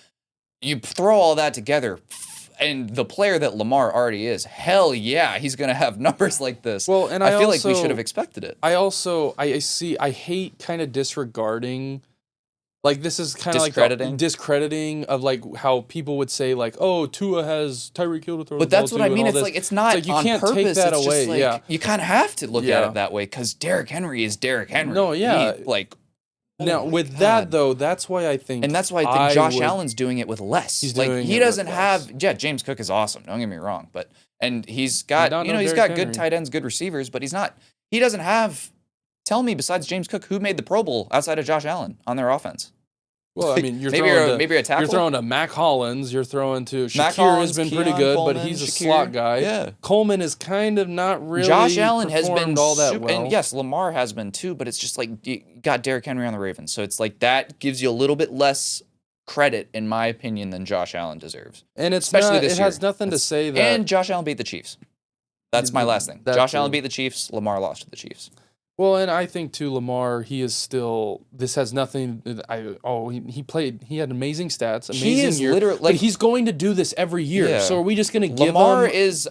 you throw all that together, and the player that Lamar already is, hell yeah, he's going to have numbers like this. Well, and I feel like we also- should have expected it. I hate kind of disregarding. Like, this is kind of like discrediting of like how people would say like, oh, Tua has Tyreek Hill to throw. But the ball that's what to I and mean. all It's this. like it's not you on can't purpose. take that it's away. just like, Yeah. you kind of have to look at Yeah. it that way because Derrick Henry is Derrick Henry. No, yeah. Now, with that, though, that's why I think... And that's why I think Josh Allen's doing it with less. He's like doing he it doesn't with have. less. Yeah, James Cook is awesome. Don't get me wrong, but he's got not he's Derrick got Henry. good tight ends, good receivers, but he's not. He doesn't have. Tell me, besides James Cook, who made the Pro Bowl outside of Josh Allen on their offense? Well, I mean, maybe a tackle. You're throwing to Mac Hollins. You're throwing to Mac Shakir Hollins, has been pretty Keon good, Coleman, but he's a Shakir. slot guy. Yeah. Coleman is kind of not really. Josh Allen has been performed all that well. and yes, Lamar has been too. But it's just like you got Derrick Henry on the Ravens, so it's like that gives you a little bit less credit, in my opinion, than Josh Allen deserves. And it's especially not, this it year. has nothing to say that. And Josh Allen beat the Chiefs. That's my last thing. That Josh too. Allen beat the Chiefs. Lamar lost to the Chiefs. Well, and I think too, Lamar, he is still. This has nothing. He played. He had amazing stats. Amazing He is year. literally- but he's going to do this every year. Yeah. So are we just going to give Lamar him? is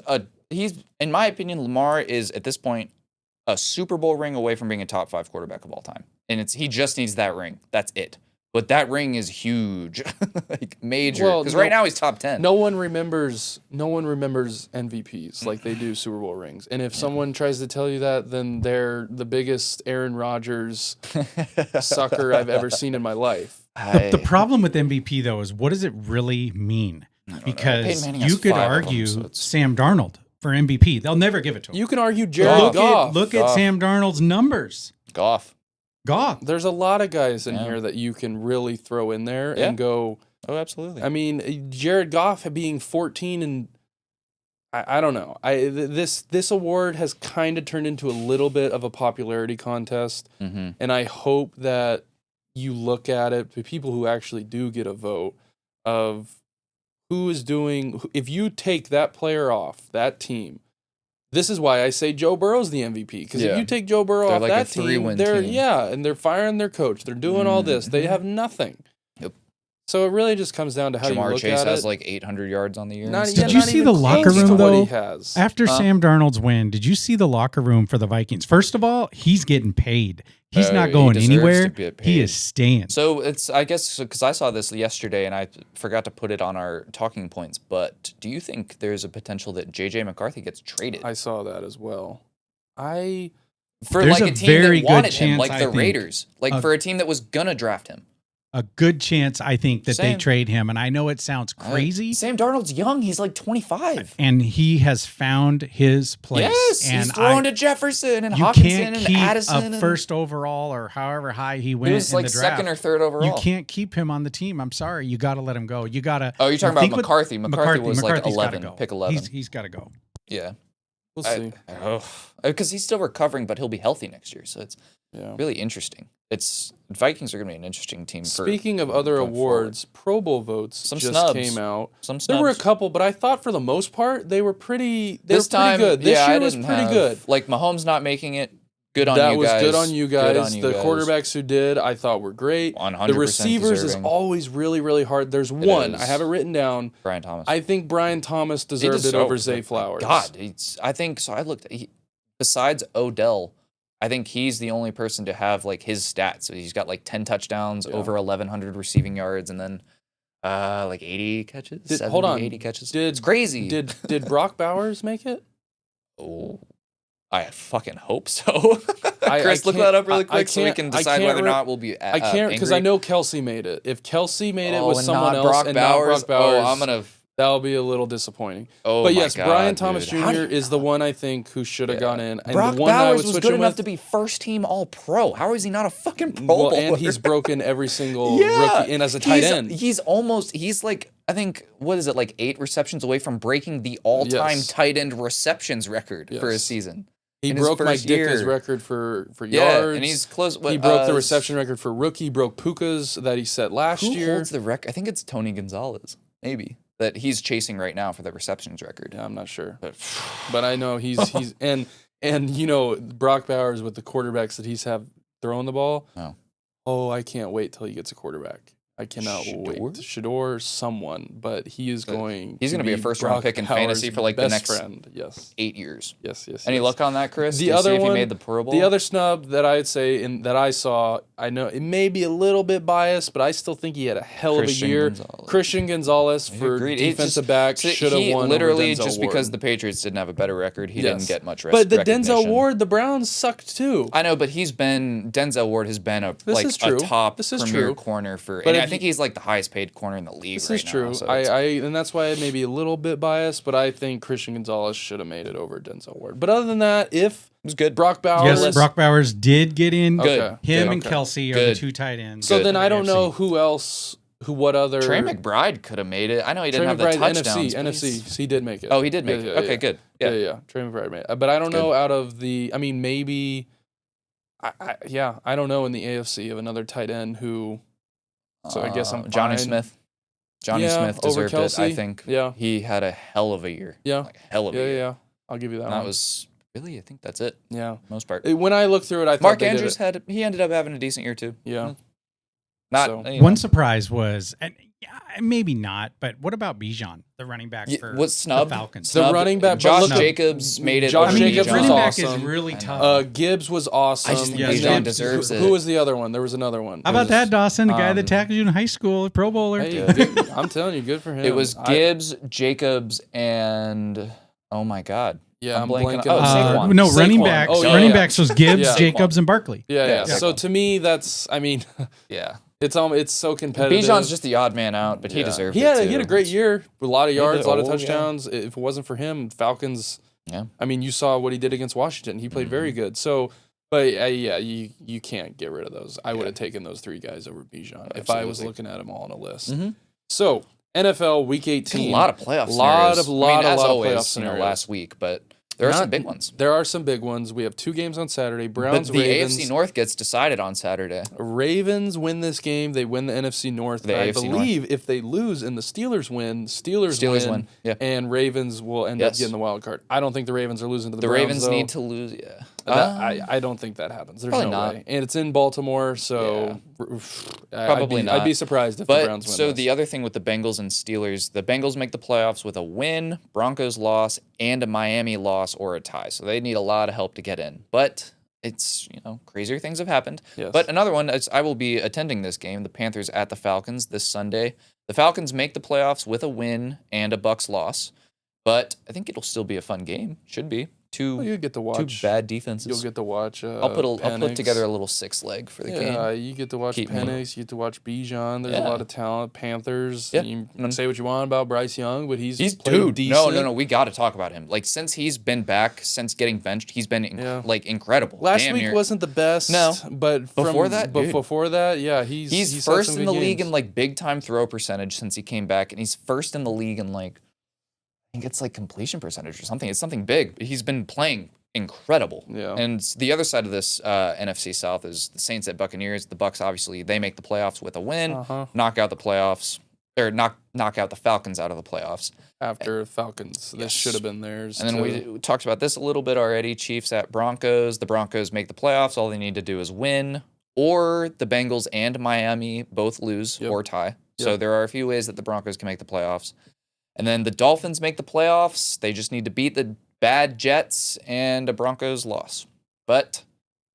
he's in my opinion, Lamar is at this point a Super Bowl ring away from being a top 5 quarterback of all time. And he just needs that ring. That's it. But that ring is huge, like major. Well, Because no- right now he's top 10. No one remembers MVPs like they do Super Bowl rings. And if someone tries to tell you that, then they're the biggest Aaron Rodgers sucker I've ever seen in my life. The problem with MVP though is what does it really mean? Because Peyton Manning has you could 5 of them, argue so it's- Sam Darnold for MVP. They'll never give it to him. You can argue Jared Goff. Look at Sam Darnold's numbers. Goff. Goff. There's a lot of guys in Yeah. here that you can really throw in there Yeah. and go. Oh, absolutely. I mean, Jared Goff being 14 and I don't know. This award has kind of turned into a little bit of a popularity contest, Mm-hmm. and I hope that you look at it, the people who actually do get a vote of who is doing. If you take that player off that team, this is why I say Joe Burrow's the MVP. Because Yeah. if you take Joe Burrow They're off like a that team, 3-win they're team. and they're firing their coach. They're doing all this. They Mhm. have nothing. Yep. So it really just comes down to how you Jamar look Chase at has it. like 800 yards on the year. Not- instead yeah, Did you of- not see even the locker close to room, what though? he has. After Sam Darnold's win, did you see the locker room for the Vikings? First of all, he's getting paid. He's not he going deserves anywhere. to get He paid. is staying. So it's, I guess, because I saw this yesterday and I forgot to put it on our talking points, but do you think there's a potential that J.J. McCarthy gets traded? I saw that as well. For There's like a a team very that good wanted him, chance, like I the think, Raiders, like of- for a team that was gonna draft him. A good chance, I think, that they Same. trade him. And I know it sounds crazy. Sam Darnold's young; he's like 25. And he has found his place. Yes, and he's throwing to Jefferson and you Hawkinson can't and keep Addison. a first overall or however high he went he was in like the draft. second or third overall. You can't keep him on the team. I'm sorry. You got to let him go. You got to. Oh, you're talking about McCarthy. McCarthy was like McCarthy's gotta 11, go. pick 11. He's got to go. Yeah, We'll see. because he's still recovering, but he'll be healthy next year. So really interesting. Vikings are going to be an interesting team. Speaking of other awards, Pro Bowl votes just snubs. came out. Some snubs. There were a couple, but I thought for the most part they were pretty. They were pretty good. This year was pretty good. Like Mahomes not making it. Good on that you was guys. good on you guys. Good on you the guys. quarterbacks who did, I thought were great. 100% the receivers deserving. is always really, really hard. There's one I have it written down. Brian Thomas. I think Brian Thomas deserved it over Zay Flowers. God, I think so. I looked. Besides Odell, I think he's the only person to have like his stats. So he's got like 10 touchdowns, over 1,100 receiving yards, and then like 80 catches. 80 catches. It's crazy. Did Brock Bowers make it? Oh, I fucking hope so. Chris, look that up really quick so we can decide whether or not we'll be. I can't because I know Kelsey made it. If Kelsey made it with and someone not else Brock and Bowers, not Brock Bowers, I'm gonna. That'll be a little disappointing. Oh, but my yes, God, Brian Thomas dude. Jr. is the one I think who should have gone in. And Brock the one that I Bowers would was good enough to be first team All Pro. How is he not a fucking Pro Bowler? And he's broken every single rookie in as a tight end. He's like, I think, what is it, like 8 receptions away from breaking the all-time tight end receptions record for a season. He broke Mike Ditka's record for yards. And he's close. He broke the reception record for rookie. He broke Puka's that he set last year. Who holds the record? I think it's Tony Gonzalez, maybe, that he's chasing right now for the receptions record. Yeah, I'm not sure, but I know he's and you know Brock Bowers with the quarterbacks that he's have throwing the ball. Oh, I can't wait till he gets a quarterback. I cannot wait. Shador, someone, but he is going. He's going to be a first-round pick in fantasy for like the next 8 years. Yes. Any luck on that, Chris? The other one, if he made the Pro Bowl? The other snub that I'd say that I saw, I know it may be a little bit biased, but I still think he had a hell of a year. Christian Gonzalez for defensive back should have won. Literally, over Denzel just Ward. because the Patriots didn't have a better record, he didn't get much But the Denzel Ward, the Browns sucked too. I know, but Denzel Ward has been a top premier corner for, and I think he's like the highest paid corner in the league right now. This is true. So and that's why I may be a little bit biased, but I think Christian Gonzalez should have made it over Denzel Ward. But other than that, it was good. Brock Bowers. Yes, Brock Bowers did get in. Good. Him and Kelsey are the 2 tight ends. So then I don't know who else. What other? Trey McBride could have made it. I know he didn't have the touchdowns. NFC. He did make it. Oh, he did make it. Okay, good. Yeah. Trey McBride made it. But I don't know out of the. I mean, maybe. I don't know in the AFC of another tight end who. So I guess I'm Johnny fine. Smith. Johnny Smith deserved it, I think. Yeah. He had a hell of a year. Yeah. Like, hell of a year. Yeah. I'll give you that And one. that was really, I think that's it. Yeah. Most part. When I looked through it, I thought Mark Andrews he ended up having a decent year too. Yeah. One surprise was, and maybe not, but what about Bijan, the running back for the Falcons? The running back, Josh Jacobs made it. Josh Jacobs running was back awesome. is really tough. Gibbs was awesome. I just think Bijan deserves it. Who was the other one? There was another one. How about that, Dawson? The guy that tackled you in high school, a Pro Bowler. Hey, I'm telling you, good for him. It was Gibbs, Jacobs, and oh my God. Yeah, I'm blanking. blanking. Saquon. No, Saquon. running backs. Running backs was Gibbs, Jacobs, and Barkley. Yeah. So to me, that's. I mean, it's so competitive. Bijan's just the odd man out, but he deserved it. He had a great year, a lot of yards, a lot of touchdowns. If it wasn't for him, Falcons. Yeah. I mean, you saw what he did against Washington. He played very good. So, but you can't get rid of those. I would have taken those 3 guys over Bijan if I was looking at them all on a list. So NFL Week 18, a lot of playoff scenarios. As always, last week, but there are some big ones. There are some big ones. We have 2 games on Saturday. Browns, but the Ravens. AFC North gets decided on Saturday. Ravens win this game. They win the NFC North. I believe if they lose and the Steelers win, Steelers win. Yeah. And Ravens will end up getting the wild card. I don't think the Ravens are losing to the Browns. The Ravens though. need to lose, I don't think that happens. There's no way. And it's in Baltimore, so probably not. I'd be surprised if the Browns win. So the other thing with the Bengals and Steelers, the Bengals make the playoffs with a win, Broncos loss, and a Miami loss or a tie. So they need a lot of help to get in. But it's, crazier things have happened. Yes. But another one, I will be attending this game, the Panthers at the Falcons this Sunday. The Falcons make the playoffs with a win and a Bucs loss. But I think it'll still be a fun game. Should be. You get to watch 2 bad defenses. You'll get to watch. I'll put together a little 6-leg for the game. Yeah, you get to watch Penix. You get to watch Bijan. There's a lot of talent. Panthers. Yeah. You can say what you want about Bryce Young, but he's played decent. No. We got to talk about him. Like since he's been back, since getting benched, he's been incredible. Last week wasn't the best. No, but before that, yeah, he's first in the league in like big time throw percentage since he came back, and he's first in the league in like. I think it's like completion percentage or something. It's something big. He's been playing incredible. Yeah. And the other side of this NFC South is the Saints at Buccaneers. The Bucs, obviously, they make the playoffs with a win, knock out the playoffs, or knock out the Falcons out of the playoffs. After Falcons, this should have been theirs. And then we talked about this a little bit already. Chiefs at Broncos. The Broncos make the playoffs. All they need to do is win, or the Bengals and Miami both lose or tie. So there are a few ways that the Broncos can make the playoffs. And then the Dolphins make the playoffs. They just need to beat the bad Jets and a Broncos loss. But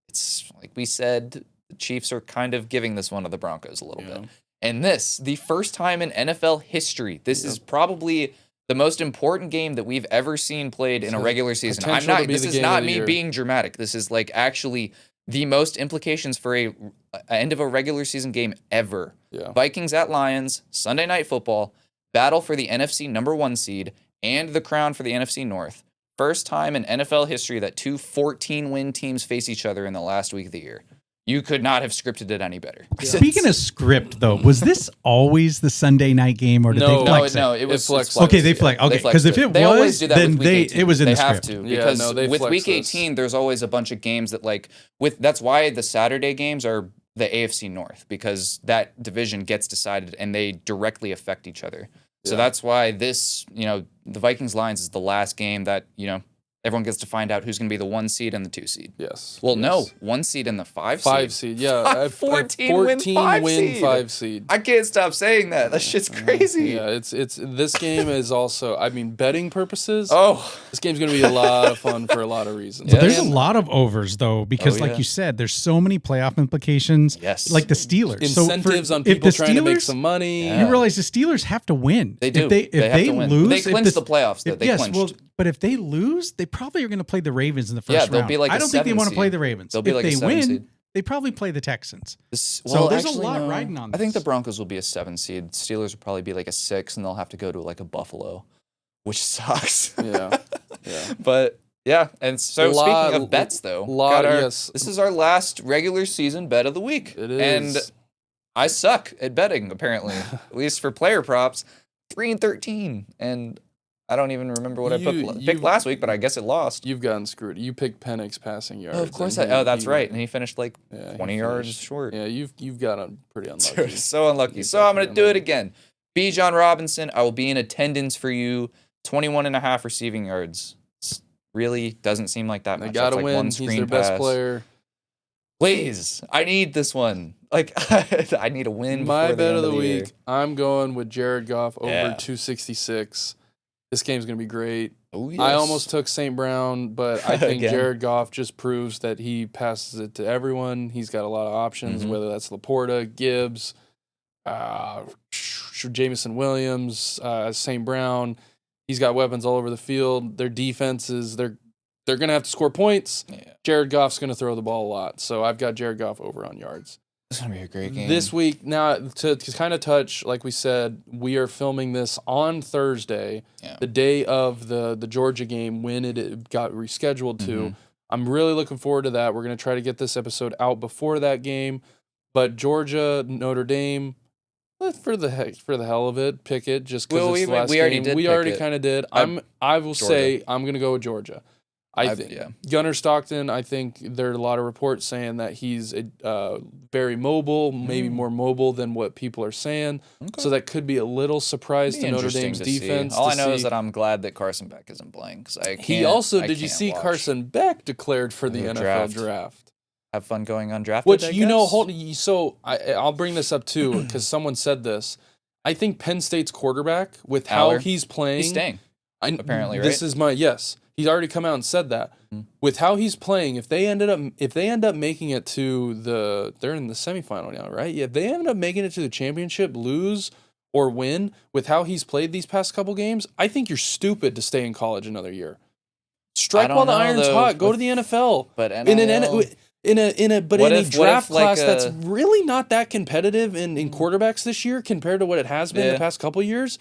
it's like we said, the Chiefs are kind of giving this one to the Broncos a little bit. And this, the first time in NFL history, this is probably the most important game that we've ever seen played in a regular season. This is not me being dramatic. This is like actually the most implications for a end of a regular season game ever. Vikings at Lions, Sunday Night Football, battle for the NFC #1 seed and the crown for the NFC North. First time in NFL history that two 14-win teams face each other in the last week of the year. You could not have scripted it any better. Speaking of script, though, was this always the Sunday night game, or did they flex it? No, it was flexed. Okay, they flexed. Okay, because if it was, then it was in the script. They have to, because with Week 18, there's always a bunch of games that that's why the Saturday games are the AFC North, because that division gets decided and they directly affect each other. So that's why this, the Vikings Lions is the last game that, everyone gets to find out who's going to be the 1 seed and the 2 seed. Well, no, 1 seed and the 5 seed. 5 seed, yeah. 14 win 5 seed. I can't stop saying that. That shit's crazy. Yeah, it's this game is also, betting purposes. Oh, this game's going to be a lot of fun for a lot of reasons. But there's a lot of overs though, because like you said, there's so many playoff implications. Yes. Like the Steelers. Incentives on people trying to make some money. You realize the Steelers have to win. They do. If they lose, they clinch the playoffs. They clinched. But if they lose, they probably are going to play the Ravens in the first round. They'll be like I don't think they want to play the Ravens. They'll be if like they win, they probably play the Texans. So there's a lot riding on this. I think the Broncos will be a 7 seed. Steelers will probably be like a 6, and they'll have to go to like a Buffalo, which sucks. Yeah. But yeah, and so speaking of bets, though, this is our last regular season bet of the week. It is. And I suck at betting, apparently, at least for player props. 3-13, and I don't even remember what I picked last week, but I guess it lost. You've gotten screwed. You picked Penix passing yards. Oh, of course. That's right. And he finished 20 yards short. Yeah, you've gotten pretty unlucky. So unlucky. So I'm going to do it again. B. John Robinson, I will be in attendance for you. 21.5 receiving yards. Really doesn't seem like that much. They got to win. One He's screen their best player. Please, I need this one. I need a win. My bet of the week, I'm going with Jared Goff over 266. This game's going to be great. Oh, yes. I almost took St. Brown, but I think Jared Goff just proves that he passes it to everyone. He's got a lot of options, whether that's Laporta, Gibbs, Jamison Williams, St. Brown. He's got weapons all over the field. Their defenses, they're going to have to score points. Yeah. Jared Goff's going to throw the ball a lot. So I've got Jared Goff over on yards. It's going to be a great game. This week, now, to kind of touch, like we said, we are filming this on Thursday, the day of the Georgia game when it got rescheduled to. I'm really looking forward to that. We're going to try to get this episode out before that game. But Georgia, Notre Dame, for the hell of it, pick it just because it's the last game. We already kind of did. I will say I'm going to go with Georgia. I think Gunnar Stockton, I think there are a lot of reports saying that he's very mobile, maybe more mobile than what people are saying. Okay. So that could be a little surprise to Notre Dame's defense. All I know is that I'm glad that Carson Beck isn't playing. He also, did you see Carson Beck declared for the NFL draft? Have fun going undrafted, Which, so I'll bring this up too, because someone said this. I think Penn State's quarterback, with how he's playing. He's staying, apparently, right? This is yes. He's already come out and said that. With how he's playing, if they end up making it to they're in the semifinal now, right? Yeah, if they end up making it to the championship, lose or win, with how he's played these past couple games, I think you're stupid to stay in college another year. Strike while the iron's hot. Go to the NFL. But in a draft class that's really not that competitive in quarterbacks this year compared to what it has been the past couple years,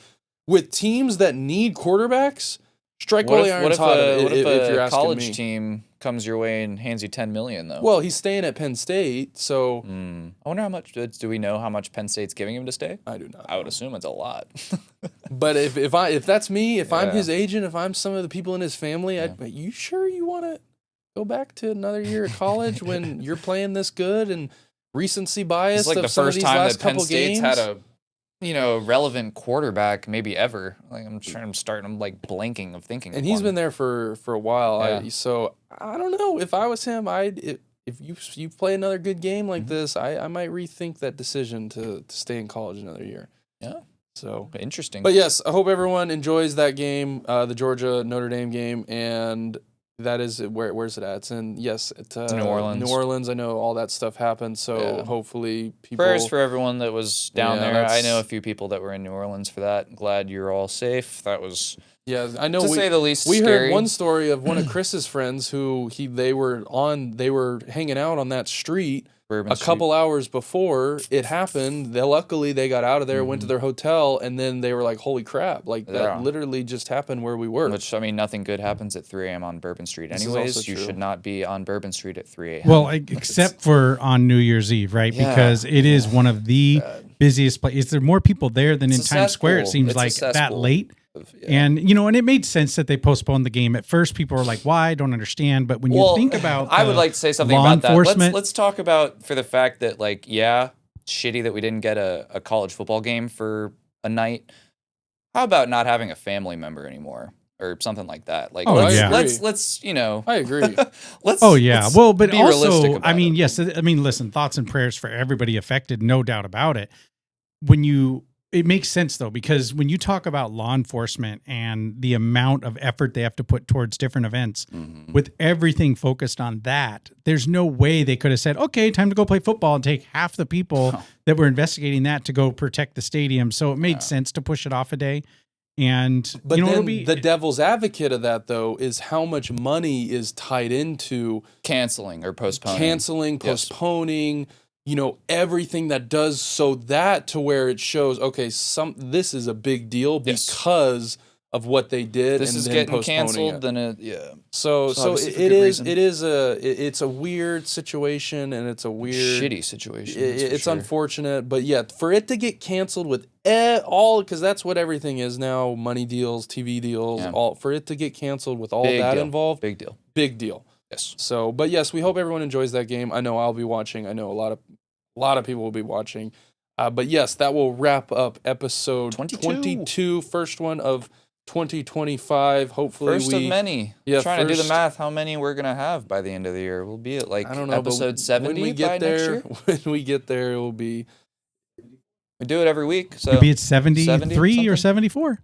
with teams that need quarterbacks. Strike while the iron's hot. What if you're a asking college me. team comes your way and hands you $10 million though? Well, he's staying at Penn State, so I wonder how much. Do we know how much Penn State's giving him to stay? I do not. I would assume it's a lot. But if that's me, if I'm his agent, if I'm some of the people in his family, you sure you want to? go back to another year of college when you're playing this good and recency bias It's like of the some of first these time last that Penn couple State's games. had a relevant quarterback maybe ever. Like I'm like blanking of thinking. And of he's one. been there for a while. Yeah. So I don't know. If I was him, if you play another good game like this, I might rethink that decision to stay in college another year. Yeah. So Interesting. But yes, I hope everyone enjoys that game, the Georgia Notre Dame game, and that is where's it at? It's in it's New Orleans. New Orleans. I know all that stuff happened, so Yeah. hopefully people. Prayers for everyone that was down Yeah, there. I that's- know a few people that were in New Orleans for that. Glad you're all safe. That was Yeah, I know. to say the least. We scary. heard one story of one of Chris's friends who they were hanging out on that street Bourbon a couple hours before it happened. Luckily they got out of there, went to their hotel, and then they were like, "Holy crap!" Like that Yeah. literally just happened where we were. Which, I mean, nothing good happens at 3 a.m. on Bourbon Street. This is Anyways, also you true. should not be on Bourbon Street at 3 a.m. Well, except for on New Year's Eve, right? Yeah. Because it is one of the busiest places. There are more people there than in It's a Times Square. It cesspool. seems It's a like that cesspool. late. And, and it made sense that they postponed the game. At first, people were like, why? I don't understand. But when you think about I would like to say something law about that. enforcement- Let's talk about for the fact that, like, shitty that we didn't get a college football game for a night. How about not having a family member anymore or something like that? Like, Oh, yeah. let's I agree. let's. Oh yeah, let's well, but be realistic also, about I mean, it. yes, I mean, listen, thoughts and prayers for everybody affected, no doubt about it. It makes sense though, because when you talk about law enforcement and the amount of effort they have to put towards different events, with everything focused on that, there's no way they could have said, "Okay, time to go play football," and take half the people that were investigating that to go protect the stadium. So it made sense to push it off a day. And But it'll then be the devil's advocate of that, though, is how much money is tied into canceling or postponing. Yes. postponing, everything that does so that to where it shows, okay, this is a big deal Yes. because of what they did. This and is then getting postponing canceled. it. Then So obviously for it good is. reason. It's a weird situation, and it's a weird shitty situation. It's unfortunate, but yeah, for it to get canceled with all, because that's what everything is now: money deals, TV deals, Yeah. all. For it to get canceled with all Big that deal. involved, Big deal. big deal. Yes. So, but yes, we hope everyone enjoys that game. I know I'll be watching. I know a lot of people will be watching. But yes, that will wrap up episode 22, first one of 2025. Hopefully, First of many. Yeah, Trying to do the first- math, how many we're gonna have by the end of the year? We'll be at like I don't know, but episode 70 when we by get next there, year. when we get there, it will be. We do it every week, so maybe it's 73 something? or 74.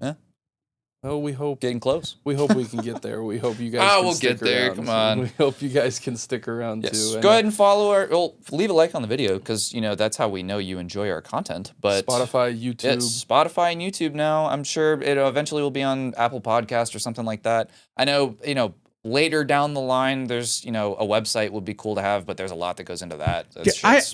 Oh, we hope. getting close. We hope we can get there. We hope you guys. Ah, can we'll stick get there, around. come on. We hope you guys can stick around Yes. too. Go ahead and follow leave a like on the video because that's how we know you enjoy our content. But Spotify, YouTube. It's Spotify and YouTube now. I'm sure it eventually will be on Apple Podcast or something like that. I know, later down the line, there's, a website would be cool to have, but there's a lot that goes into that.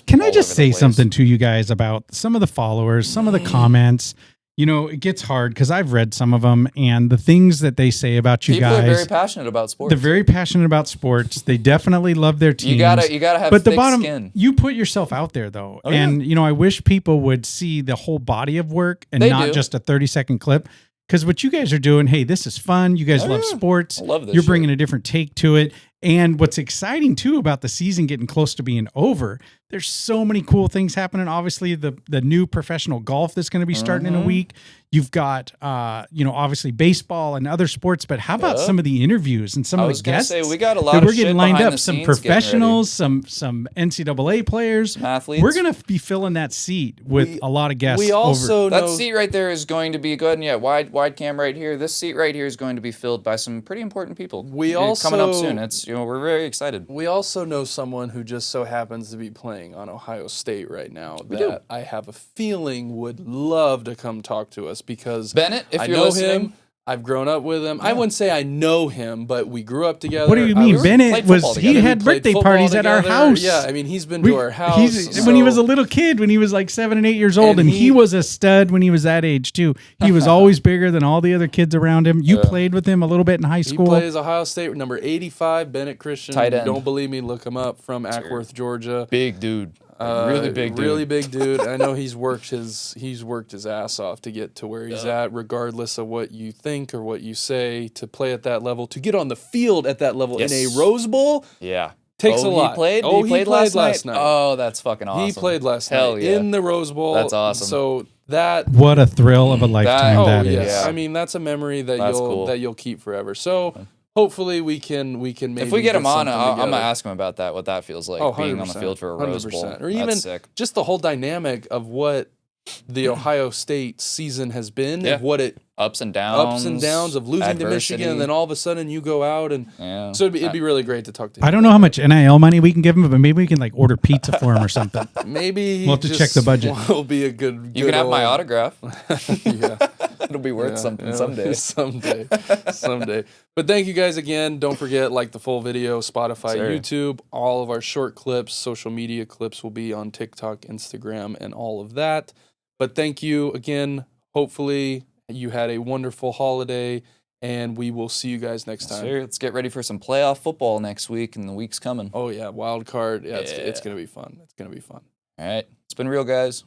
Can I just say something to you guys about some of the followers, some of the comments? It gets hard because I've read some of them, and the things that they say about you People guys. are very passionate about sports. They're very passionate about sports. They definitely love their teams. You gotta have but the thick bottom, skin. you put yourself out there though, Oh, yeah. and I wish people would see the whole body of work and They not do. just a 30-second clip. Because what you guys are doing, hey, this is fun. You guys Oh, love yeah. sports. I love this You're shit. bringing a different take to it. And what's exciting too about the season getting close to being over, there's so many cool things happening. Obviously, the new professional golf that's going to be starting in a week. You've got, obviously baseball and other sports. But how about some of the interviews and some I of was the gonna guests say, we got a lot that of we're getting shit lined behind up? the Some scenes getting professionals, some NCAA players, Some athletes. We're going to be filling that seat with a lot of guests. We also That know seat right there is going to be good. And yeah, wide cam right here. This seat right here is going to be filled by some pretty important people. We coming up also- soon. It's we're very excited. We also know someone who just so happens to be playing on Ohio State right now do. that I have a feeling would love to come talk to us because Bennett, if I you're know listening, him. I've grown up with him. I wouldn't say I know him, but we grew up together. What do you I mean? was- Bennett played football he together. had We played birthday football parties at our together. house. Yeah, I mean, he's been to our house. When he was so- a little kid, when he was like 7 and 8 years old, And and he- he was a stud when he was that age too. He was always bigger than all the other kids around him. You played with him a little bit in high He school. plays Ohio State, number 85, Bennett Christian. Tight end. Don't believe me? Look him up from Ackworth, Georgia. big dude. Really big dude. Really big dude. I know he's worked his ass off to get to where he's at, regardless of what you think or what you say, to play at that level, to get on the field at that level in a Rose Bowl. Yeah. Takes a lot. He played? Oh, he played last night? Oh, Oh, that's fucking awesome. he played last Hell night yeah. in the Rose Bowl. That's awesome. So that What a thrill of a lifetime oh that yes, is. Yeah. I mean that's a memory that That's you'll cool. that you'll keep forever. So hopefully we can maybe if we get him on, something I'm together. gonna ask him about that. What that feels like being on the field for a Rose Bowl. 100%. Or even That's sick. just the whole dynamic of what the Ohio State season has been, Yeah. and what it Ups and downs of losing to Michigan, and then all of a sudden you go out and Yeah. so it'd be really great to talk to him. I don't know how much NIL money we can give him, but maybe we can like order pizza for him or something. Maybe We'll have to check the budget. Will be a good. You can have my old- autograph. Yeah. It'll be worth something someday. someday. But thank you guys again. Don't forget, like the full video, Spotify, Sure. YouTube. All of our short clips, social media clips will be on TikTok, Instagram, and all of that. But thank you again. Hopefully you had a wonderful holiday, and we will see you guys next time. Sure, let's get ready for some playoff football next week and the week's coming. Oh yeah, wild card. Yeah, It's Yeah. gonna be fun. It's gonna be fun. All right. It's been real, guys.